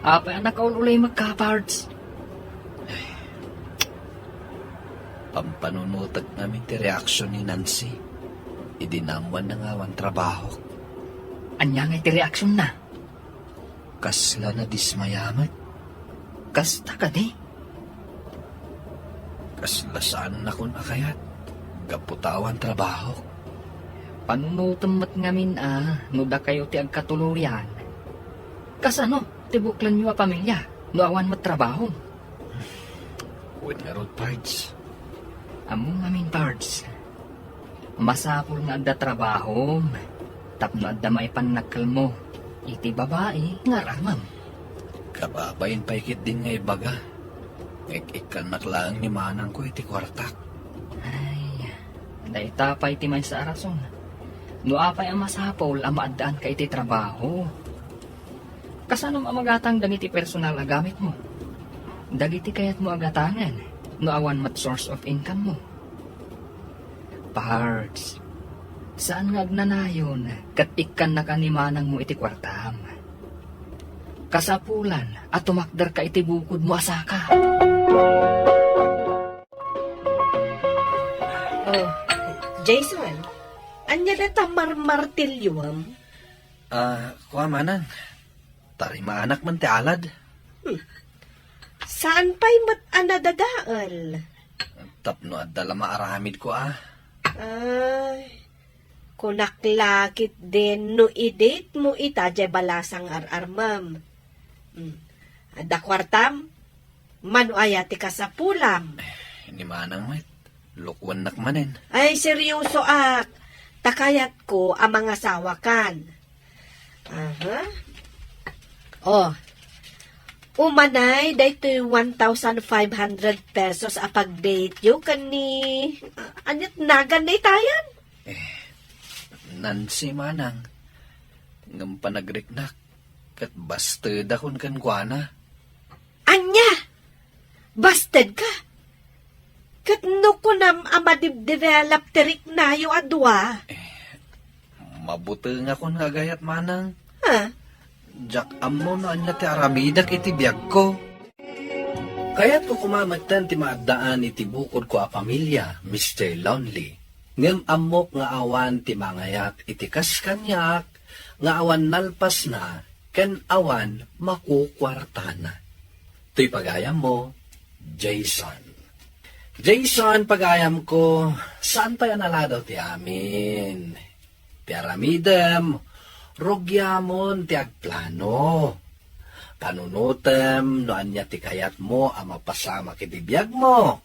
apay anak ulay magka-parts. Pampanunutag namin ti reaksyon ni Nancy. Idinamuan na nga ang trabaho. Anya nga iti reaksyon na. Kasla na dismayamat. Kasta ka di. Kasla saan na kun akayat. Gaputawan trabaho. Panunutom mat ngamin no da kayo ti agkatuluyan. Kasano, tibuklan nyo a pamilya, no awan mat trabaho. Uwin nga rod, Pards. Amo ngamin parts. Masapul nga agda trabaho. Tapno adda maipanakal mo. Iti babae nga ramam. Kababayin pa ikit din nga ibaga. Ikan naklaan ni manang ko iti kwartak. Ay, naitapay ti may sa arason. No apay ang masapol ang maadaan ka iti trabaho. Kasanong amagatang dagiti personal a gamit mo? Dagiti kayat mo agatangan, no awan mat source of income mo. Parts, saan nga agnanayon, kat ikan na kanimanang mo iti kwartam? Kasapulan, at tumakdar ka iti bukod mo asaka. Oh, Jason, anya na marmartilyuam? Kuamanan. Tarima anak man ti alad. Saan pa'y anadadaal? Tapno at dala maaramid ko Ay, kunaklakit din no i-date mo ita jay balasang ararmam. Ada kwartam, mano ayati ka sa pulam. Hindi manang met. Lukwan nakmanen. Ay, seryoso ak. Takayat ko ang mga sawakan. Aha. Oh, umanay, dahito 1,500 pesos a pag-date yo kani... anyat nagan na itayan? Nansi manang. Ngam panagriknak. Kat busted akon kan kuana. Anya! Busted ka! Kat no ko nam amadib-develop tirik na yung adwa. Mabuti nga kon kagayat manang. Ha? Jak amo na anya ti aramidak iti biyag ko. Kaya't ko kumamatan ti maadaan iti bukod ko a pamilya, Mr. Lonely. Ngem amok nga awan ti mangayat iti kaskanyak, nga awan nalpas na, ken awan makukwartana. To'y pagayam mo, Jason. Jason, pagayam ko, saan pa yan aladaw ti amin? Ti aramidem, rogyamon ti agplano. Panunutem no anya ti kayat mo ang mapasama kiti biyag mo.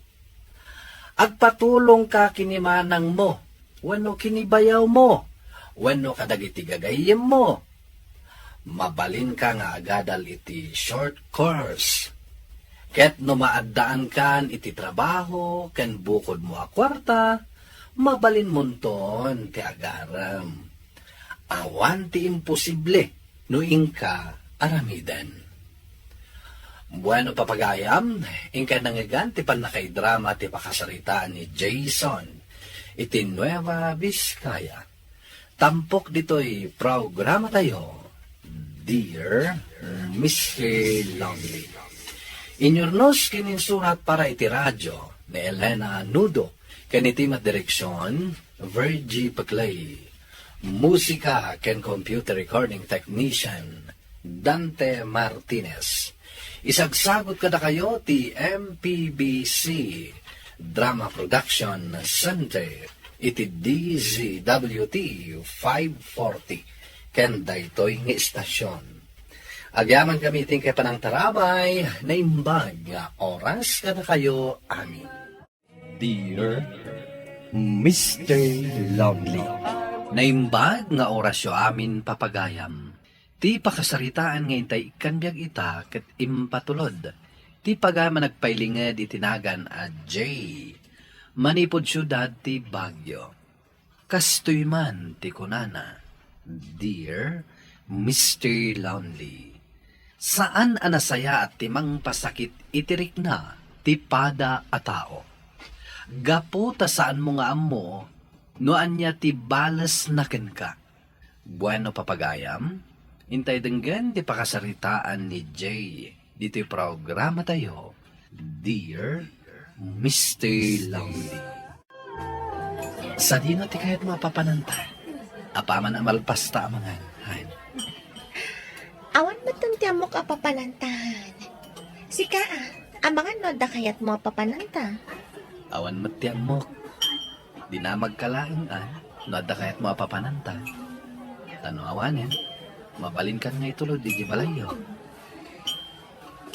Agpatulong ka kinimanang mo, wano kinibayaw mo, wano kadagiti gagayem mo. Mabalin ka nga agadal iti short course. Ket no maaddaan kan iti trabaho, ken bukod mo a kwarta, mabalin monton ti agaram. Awan ti imposible, no ingka aramidan. Bueno papagayam, ingka nangigan ti panakaidrama ti pakasarita ni Jason, iti Nueva Vizcaya. Tampok dito'y programa tayo, Dear Mr. Lonely. Inyornos kininsurat para iti radyo ni Elena Nudo, kaniti direksyon, Virgie Paclay. Musika ken computer recording technician, Dante Martinez. Isagsagot kada kayo ti MPBC Drama Production Center, iti DZWT 540, ken daytoy nga istasyon. Agyaman kami kay panang tarabay, na imbag nga oras kada kayo amin. Dear Mr. Lonely. Naimbag nga orasyo amin papagayam. Ti pakasaritaan nga intay ikan biyag ita ket impatulod. Ti pagama nagpailinged itinagan a J. Manipod syudad ti Baguio. Kastoy man ti kunana. Dear Mr. Lonely. Saan anasaya at timang pasakit itirik na ti pada a tao. Gapu ta saan mo nga ammo, no anya ti balas na ken ka. Bueno papagayam, intay denggan ti pakasaritaan ni Jay. Dito'y programa tayo, Dear Mr. Lonely. Sa dino ti kayat mapapananta, apaman amalpas ta amangan. Han. Awan mo itong tiyan mo ka papanantahan. Sika amangan no da kayat mo papananta. Awan matyan mo. Di na magkalain nada kayat mo papananta. Ano awanin? Mabalin ka nga itulod di balayo.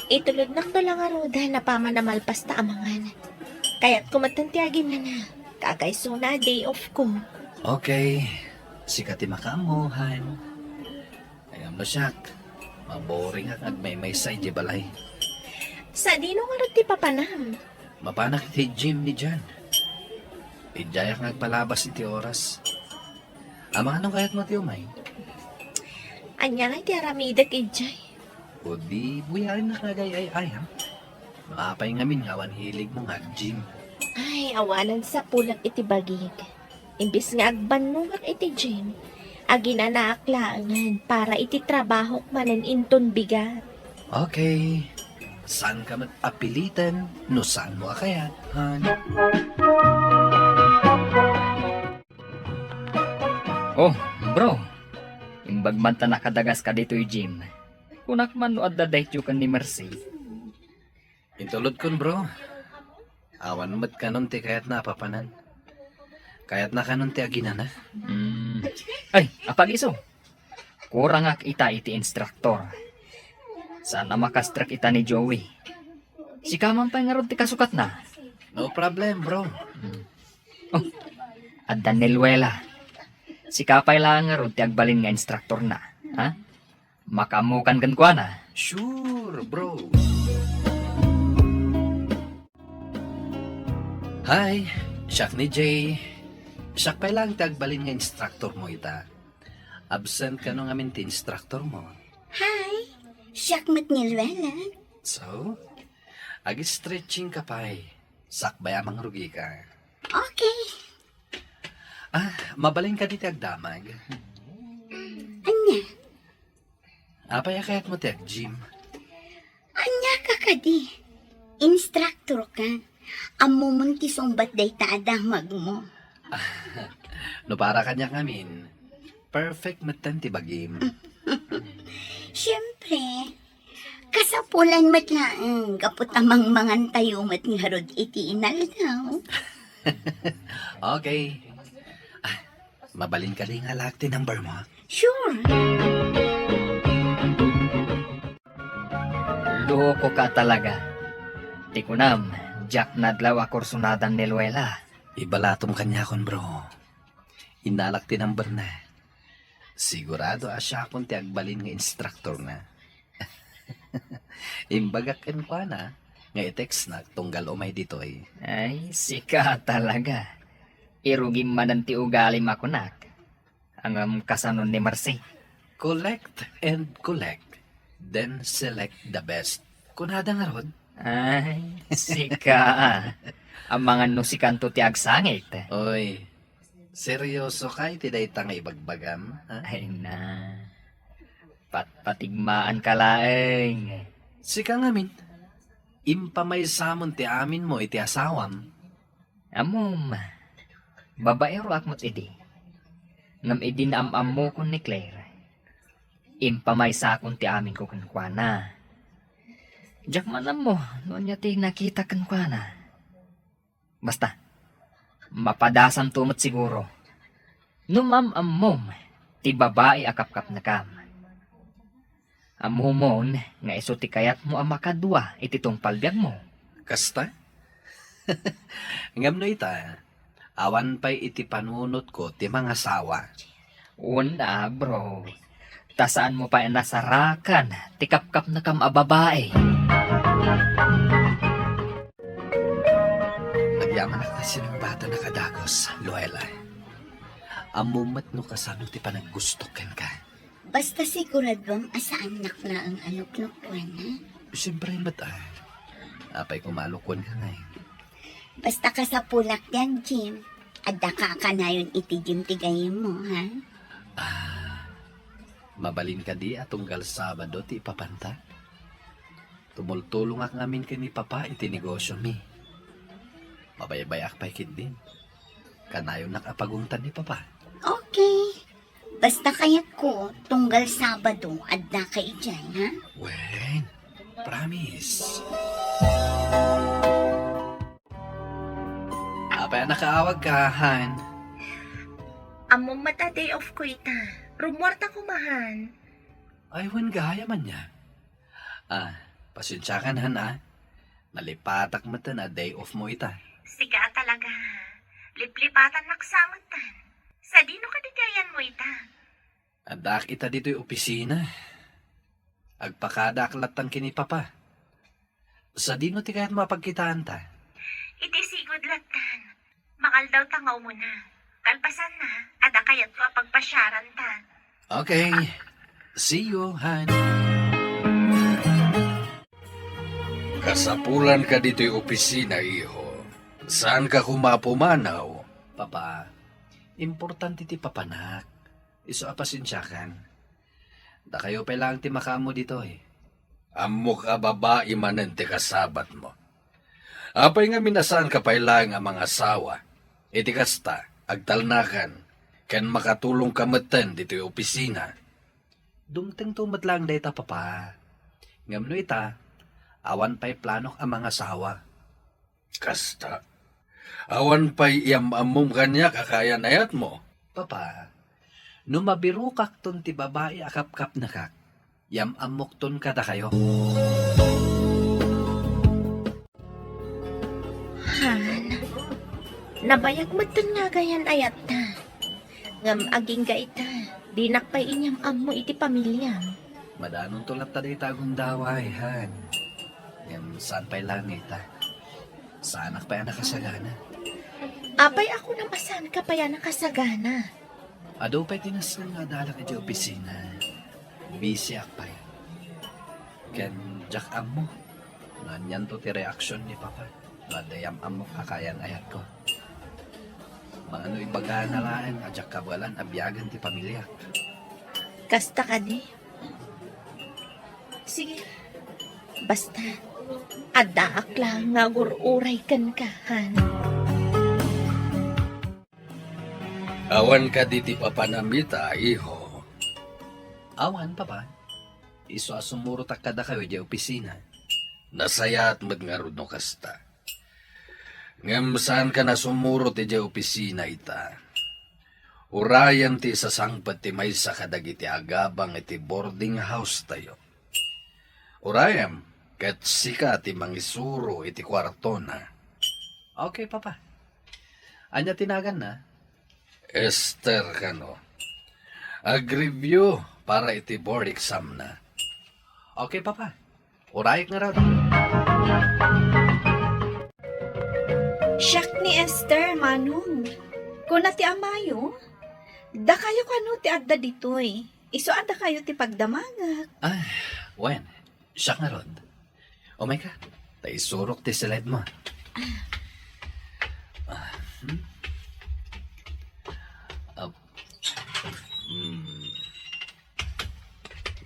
Itulod na ko lang aruda na pamanamalpas ta amangan. Kaya't kumatantiagin na. Kakaiso na day off ko. Okay. Sikati makamuhan. Ayam na siyak. Maboring ang may say di balay. Sa dino nga rin ti papanam. Mapanak ti Jim ni Jan. Ijayak nagpalabas iti oras. Ama anong kayat mo ti umay? Anya nga ti aramida kidjay. O di buyarin na kagay ay ha? Makapay ngamin ngawan hilig mo nga Jim. Ay, awanan sa pulang iti bagig. Imbis nga agbanungak iti Jim. Aginanaaklangan para iti trabaho manan inton bigat. Okay. Saan ka apilitan? No saan mo kayat? Han? Oh, bro. Imbag man ta nakadagas ka dito Jim. Kunak man no adda daytyo kan ni Mercy. Intulod kon bro. Awan mat kanon ti kayat na papanan. Kayat na kanon ti aginana. Ay, apag iso. Kurang ak ita iti instruktor. Sana makastrak ita ni Joey. Si kamang pa nga ron ti kasukat na. No problem bro. Oh, adda Niluela. Si kapay lang nga ron ti agbalin nga instruktor na. Ha? Makamukan kan kwa na. Sure bro. Hi, siyak ni Jay. Siyak pa lang tagbalin nga instructor mo ita. Absent ka nung amin ti instructor mo. Hi, siyak mat Niluela. So, agi-stretching ka pa'y. Sakbay amang rugi ka. Okay. Mabalin ka diti agdamag. Anya? Apay kayat mo ti Jim. Anya ka kadi? Instructor ka. Amo mong kisumbat day taadamag mo. No para kanya ngamin, perfect matan ti bagim. Siyempre, kasapulan matlaang kapot amang mangan tayo mat nga harod iti inaldaw. Okay. Mabalin ka rin nga lakti number mo. Sure. Loko ka talaga. Di ko nam, Jack nadlaw akorsunadan ni Luela. Ibalatom kanya kon bro. Inalak ti number na. Sigurado asya akong ti agbalin nga instructor na. Imbagakan pa na. Nga i-text na tunggal umay dito eh. Ay, sika talaga. Irugim man ti ugali makunak. Ang kasanon ni Marcy. Collect and collect. Then select the best. Kunada nga rod. Ay, sika. Ang mga nusikanto ti agsangit. Oy, seryoso ka iti dayta nga ibagbagam? Ha? Ay na. Patigmaan ka laeng. Sika ngamin. Impamay samon ti amin mo iti asawam. Amom. Babaero akmot idi. Ngam idi na amam mo kon ni Claire. Impamay sakon ti amin ko kankwana. Diyak manam mo, noon niya ti nakita kankwana. Basta, mapadasan tumot siguro. Numam mom, ti babae akap-kap na kam. Amumon, nga iso ti kayat mo ang makadwa iti tong palbiag mo. Kasta? Ngam no ita, awan pa'y iti panunot ko ti mga sawa. Una, bro. Tasaan mo pa nasarakan, ti kap-kap na kam a babae. Nagyaman na kasi ng bata na kadagos, Luella. Amumat no kasano ti panaggusto ken ka. Basta siguradong asaan nakla ang anok-nokwan, ha? Siyempre mata. Apay kumalukwan ka ngay. Basta ka sa pulak yan, Jim. Adda ka na yun iti Jim tigayin mo, ha? Mabalin ka di atunggal Sabado ti ipapanta. Tumultulong ak ngamin ka ni Papa iti negosyo mi. Mabaybayak pa'y kid din. Kanayon nakapagungtan ni Papa. Okay. Basta kayat ko, tunggal Sabado, adda ka ijay, ha? Wen, promise. Apay nakaawag ka, Han. Amo mata day off ko ita. Rumorta ko mahan. Ay, wen gaya man niya. Pasensya ka na, Han, Nalipatak mo na day off mo ita. Siga talaga. Liplipatan naksamutan. Sa dino ka digayan mo ita. Adak ita dito yung opisina. Agpakadaaklat ang kinipapa. Sa dino ti kaya't mapagkitaan ta. Iti sigod latan. Makal daw tangaw mo na. Kalpasan na, ada kayat ko pagpasyaran ta. Okay. See you, Han. Kasapulan ka dito yung opisina, iho. Saan ka kumapumanaw? Papa, importante ti papanak. Iso apasensyakan. Da kayo pa lang ti makamo dito eh. Amok a babae manen ti kasabat mo. Apay nga minasan ka pa ilang ang mga asawa. Iti kasta, agtalnakan. Ken makatulong kameten dito yung opisina. Dumteng tumat lang data, papa. Ngamno ita, awan pa'y planok ang mga asawa. Kasta. Awan pa'y iyamamom kanya kakayan ayat mo. Papa, no mabirukak ton ti babae akap-kap na kak, yam amok ton kada kayo. Han, nabayag mo dun nga gayan ayat ta. Ngam aging ga ita. Dinak pa inyam amo iti pamilya. Madanong tulad ta day tagong daway, Han. Yan saan pa'y langit, Saan pa yan nakasagana? Apay ako namasan ka pa yan nakasagana. Ado pa'y tinasang nga dala ka di opisina. Busy akpay. Ken jak amo. Nanyan to ti reaksyon ni Papa. Madayam amo kakayan ayat ko. Maano ibaga na lain, ajak kabalan, abyagan ti pamilya. Kasta ka di. Sige. Basta, adaak lang nga gururay kan ka, Han. Awan ka diti papanamita, iho. Awan, Papa. Iso asumuro takada kayo di opisina. Nasaya at magngarod no kasta. Ngam saan ka na sumuro ti di opisina ita. Urayan ti sasangpat ti may sa kadagiti agabang iti boarding house tayo. Urayam, kat sika ti mangisuro iti kwarto na. Okay, Papa. Anya tinagan na? Esther kano. Ag-review para iti board exam na. Okay, Papa. Urayik na raw. Siyak ni Esther, Manong. Kung na ti amayo, da kayo kano ti adda ditoy. Iso adda kayo ti pagdamagak. Wen, siya nga rod. Oh my God, taisurok ti slide mo.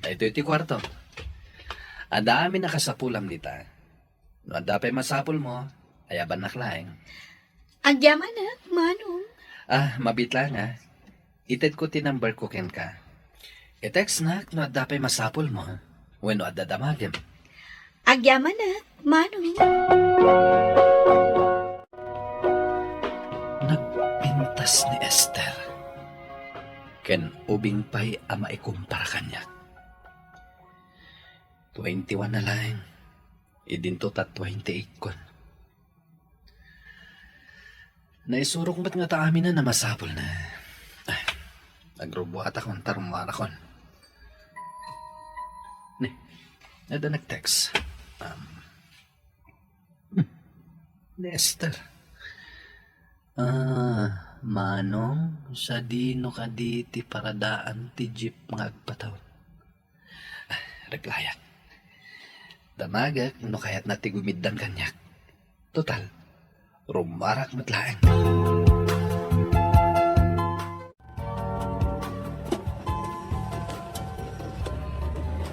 Ito iti kwarto. Adami nakasapulam dita. No adapay masapul mo, ayaban naklaeng. Agyaman na, Manong. Mabitla nga. Ited ko ti number ko ken ka. I-text na, no adapay masapul mo. Bueno, adadamagim. Agyaman na, Manong. Nagpintas ni Esther. Ken ubing pa'y ama ikumpara kanya. 21 na lang. Idinto ta 28 kon. Naisurok ba't nga ta amin na namasapol na. Nagrubuhat akong tarumara kon. Nada nag-text. Esther. Manong, sa dino ka diti paradaan ti jeep ngagpataw. Reglayak. Damagak, no kaya't nati gumiddan kanyak. Total, rumarak matlaang.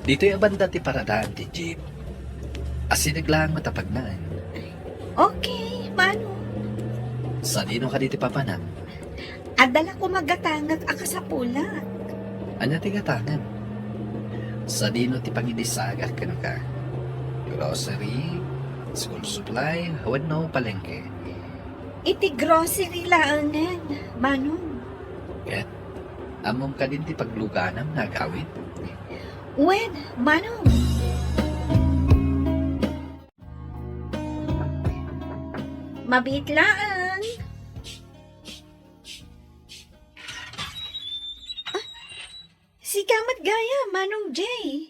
Dito'y abanda ti paradaan ti jeep. Asinaglaang matapag na. Okay, Manong. Sa dino ka diti papanang? Adala ko magatangag akasapulat. Anya tigatangan. Sa dino ti pangidisagak kan ka. Grocery, school supply, no palengke. Iti grocery laangan, Manong. Ket, amom ka din ti pagluganam na gawid. Wen, Manong. Mabitlaan. Si Kamat Gaya, Manong Jay.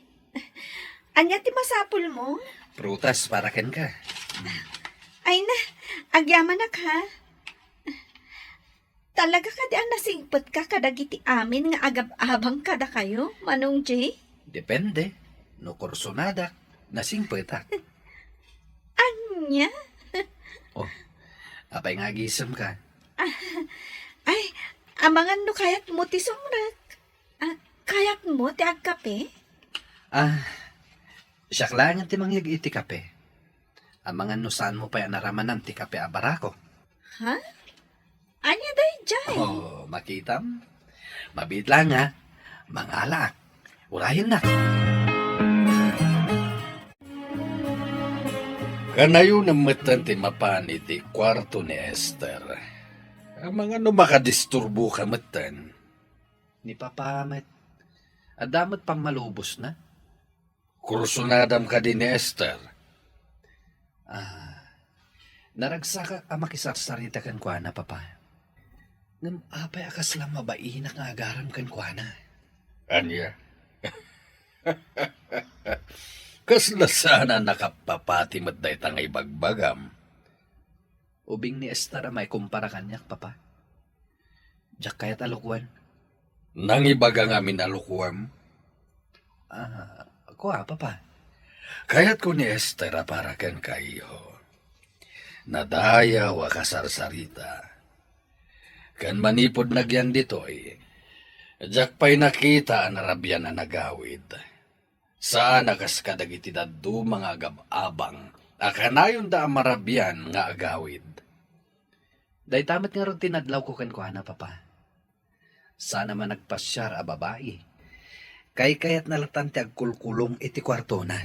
Anya ti masapul mo? Prutas para ken ka. Ay na, agyaman na ka. Talaga ka di ang nasingpot ka kadagiti amin nga agab-abang kada kayo, Manong Jay? Depende. No kursonadak, nasingpetak. Anya? Oh, apay nga gisem ka. Ay, amangan no kayat mo ti sumrat. Kayat mo ti agkape? Siyak lang ti mangyag iti kape. Amangan no saan mo pa yan naramanan ti kape abarako. Ha? Anya day jay? Oh, makitam. Mabit lang ha. Mangalak. Urayan na. Kanayo namatan ti mapan iti kwarto ni Esther. Ang mga no makadisturbo ka matan. Ni papamet. Adamot pang malubos na. Kursunadam ka din ni Esther. Naragsaka ka makisarsarita kan kwa na, papa. Ngam apay akas lang mabainak nga agaram kan kwa na. Anya? Kasla sana nakapapati matday tangay bagbagam. Ubing ni Esther may kumpara kanyak, papa. Diyak kayat alukwan. Nangibaga nga minalukuam. Kwa, papa. Kaya't ko ni Esther para kan kayo. Nadaya wa kasarsarita. Kan manipod nagyan ditoy. Diyak pa'y nakita ang narabyan na nagawid. Saan akas kadagiti daddu mga agab-abang. Akanayon da marabyan nga agawid. Day tamat nga ron tinadlaw ko kan kwa na, papa. Sana man nagpasyar a babae. Kay kayat nalatan ti agkulkulong iti kwarto na.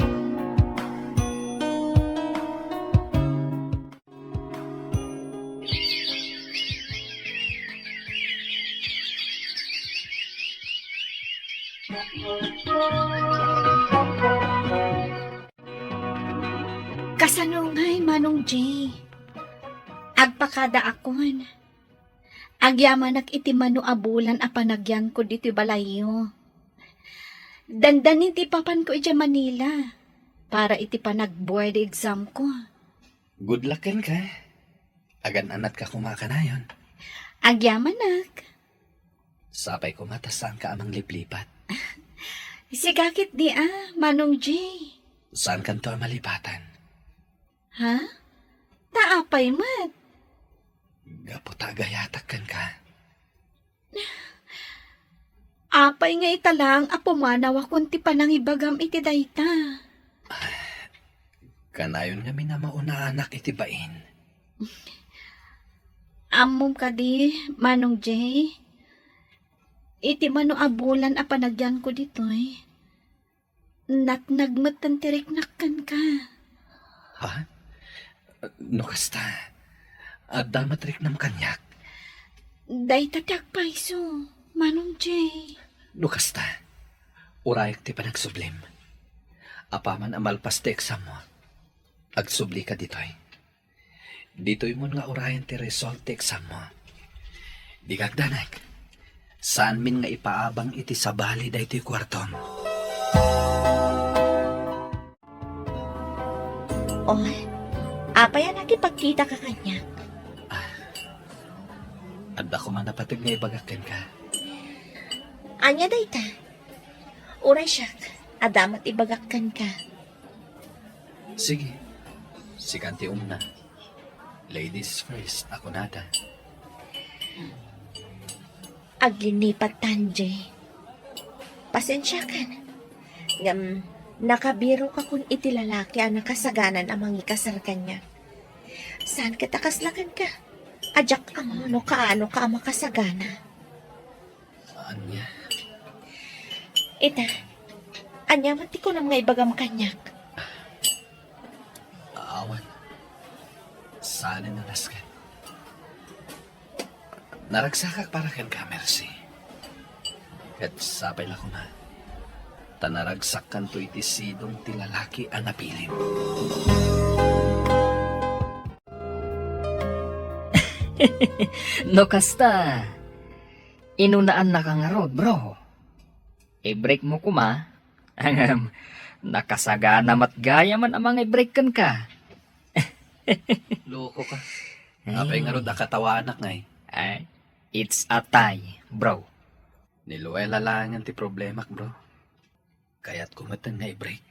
Kasanungay, Manong Jay. Agpakada akon. Agyamanak iti mano abulan a panagyan ko dito balayo. Dandanin ti papan ko iti Manila para iti panag-board exam ko. Good luck kan ka. Agan anat ka kumakanayon. Agyamanak. Sapay ko matasan ka amang liplipat. Sigakit di Manong Jay. Saan kanto malipatan? Ha? Taapay mat. Gapo tagayatak kan ka. Apay nga italang apumanaw akong ti panangibagam iti dayta. Kanayon nga minamauna anak iti bain. Amom ka di, Manong Jay. Iti mano abulan a panagyan ko ditoy. Nagmatan tiriknakan ka. Ha? No kasta. Damat rik nam kanyak. Day tatak paiso, Manong Jay. No kasta. Urayak ti panagsublim. Apaman amalpas ti exam mo. Agsubli ka ditoy. Ditoy mo nga urayan ti result ti exam mo. Di kagdanak. Saan min nga ipaabang iti sabali da iti kwarton? Oh, apaya nakipagkita ka kanya. Adda ko man napatig nga ibagakin ka. Anya dayta. Uray siya, adamat ibagakkan ka. Sige. Siganti umna. Ladies first, ako nata. Aglinipat tanjay. Pasensya ka na. Ngam, nakabiro ka kung iti lalaki ang nakasaganan amang ikasar kanya. Saan katakaslakan ka? Ajak ang no kaano ka ang makasagana. Anya? Ita, anya mati ko nam nga ibagam kanyak. Awan. Sana nalaskan. Naragsakak para kan ka, Mercy. Kat sapay lang ko na. Tanaragsak kan to iti sidong ti lalaki ang napilim. No kasta. Inunaan na kang road, bro. I-break mo kuma. Ang nakasagana mat gaya man amang i-break kan ka. Loko ka. Apay nga ro nakatawa anak nga eh. Ay, it's a tie, bro. Niluwela lang ang ti problema, bro. Kaya't kumatan nga i-break.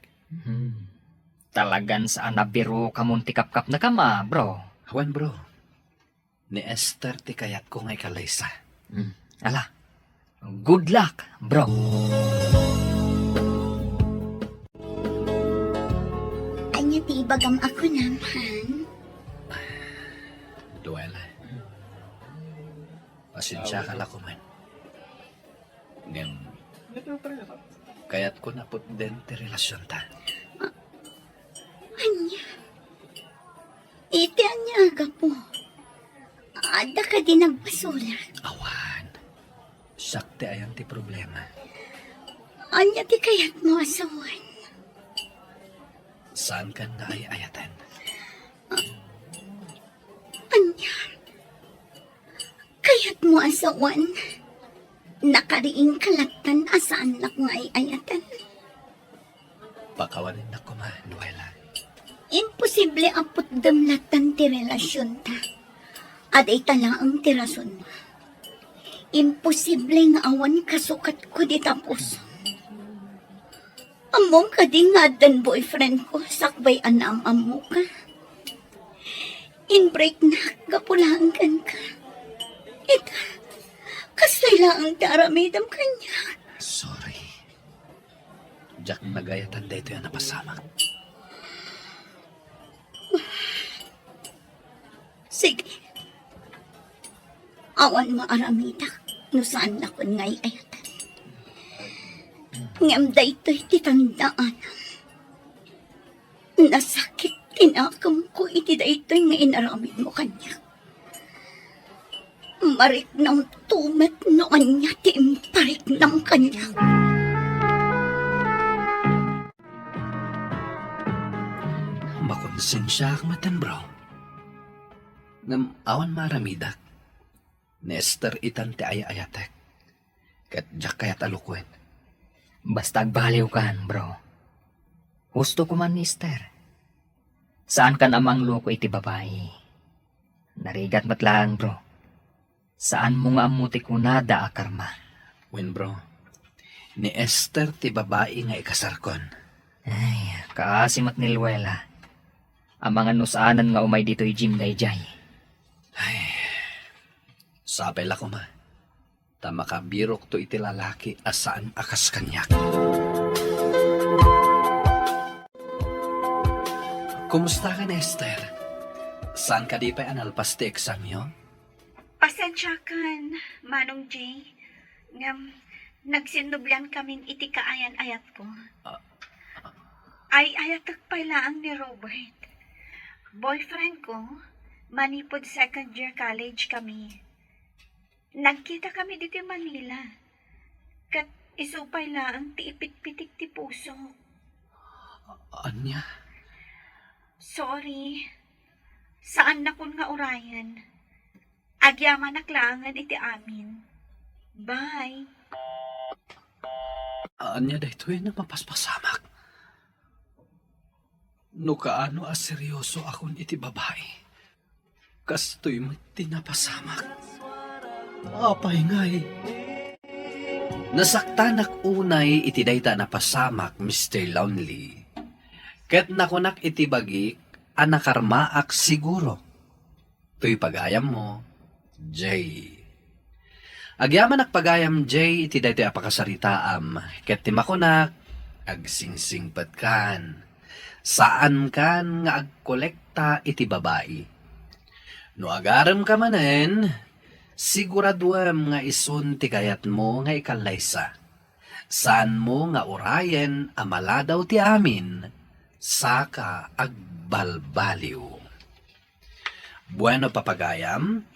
Talagan saan na biro ka mong tikap-kap na kama, bro. Awan, bro. Ni Esther ti kayat ko nga ikalaysa. Ala, good luck, bro. Anya ti ibagam ako naman. Luwela. Pasensya ka lang ko man. Ngem, kaya't ko napot din ti relasyon ta. Anya. Iti anya aga po. Ada ka din nagpasulat. Awan. Sakti ayan ti problema. Anya ti kayat mo asawan. Saan ka na ay ayatan? Anya. Kayat mo asawan. Nakariing kalatan asaan na nga ay ayatan. Pakawanin na ko ma, Luwela. Imposible apot damlatan ti relasyon ta. Aday tala ang tirason mo. Imposible nga awan kasukat ko di tapos. Among ka di nga dan boyfriend ko, sakbay anam amo ka. In-break na, kapulaan ka. Ita, kasay lang ang taramidam kanya. Sorry. Jack nagayatan dito yan napasamak. Sige. Awan mo aramida, no saan ako ngay ayatan. Ngam daytoy titandaan. Nasakit tinakam ko iti daytoy nga inaramid mo kanya. Marik ng tumet noon niya tiimparik ng kanya. Makonsensya ak matan, bro. Ngam awan maramidak. Nester itan ti ayayatek. Kat Jack kayat alukwen. Basta agbaliw kan, bro. Gusto ko man, mister. Saan kan amang loko iti babae? Narigat matlang, bro. Saan mo nga amuti ko nada akarma? Wen, bro. Ni Esther ti babae nga ikasarkon. Ay, kaasimat ni Luella. Ang mga nusaanan nga umay dito'y Jim Dayjay. Sabay la ko ma. Tamakabirok to iti lalaki asaan akas kanyak. Kumusta ka, Esther? Saan ka di pa analpas ti exam yo? Pasensya kan, Manong Jay. Ngam, nagsinublan kaming iti kaayan-ayat ko. Ay ayatak pailaan ni Robert. Boyfriend ko, manipod second year college kami. Nagkita kami dito Manila. Kat isupay lang ti ipit-pitik ti puso. Anya? Sorry. Saan na kun nga urayan? Agyaman naklangan iti amin. Bye. Anya dahito na mapaspasamak. No kaano seryoso akon iti babae. Kastoy mo tinapasamak. Apay ngay. Nasaktanak unay iti dayta napasamak, Mr. Lonely. Ket nakunak iti bagik, anakarmaak siguro. Tuy pagayam mo, Jay. Agyaman pagayam Jay iti dayta apakasaritaam. Ket timakunak, agsingsingpat kan. Saan kan nga agkolekta iti babae. No agaram ka manen, siguraduam nga isun ti kayat mo nga ikalaysa. Saan mo nga orayen amala daw ti amin, saka agbalbaliw. Bueno papagayam,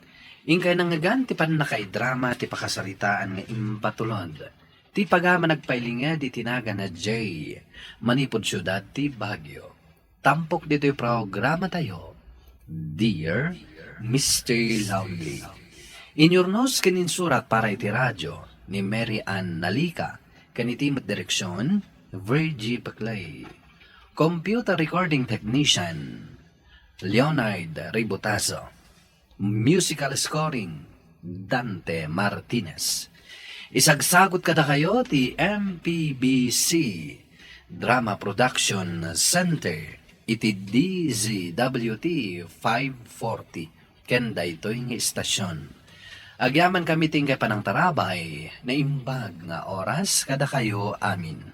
ingkay nangagan ti pan nakaidrama ti pakasaritaan nga impatulod. Ti pagama nagpailinga di tinaga na Jay, manipod syudad ti Baguio. Tampok dito yung programa tayo, Dear Mr. Lovely. Inyornos kininsurat para iti radyo ni Mary Ann Nalika, kaniti direksyon, Virgie Paclay. Computer recording technician, Leonard Ribotazo. Musical scoring, Dante Martinez. Isagsagot kada kayo ti MPBC Drama Production Center iti DZWT 540 kenda ito'y nga istasyon. Agyaman kami tingkay panang tarabay na imbag nga oras kada kayo amin.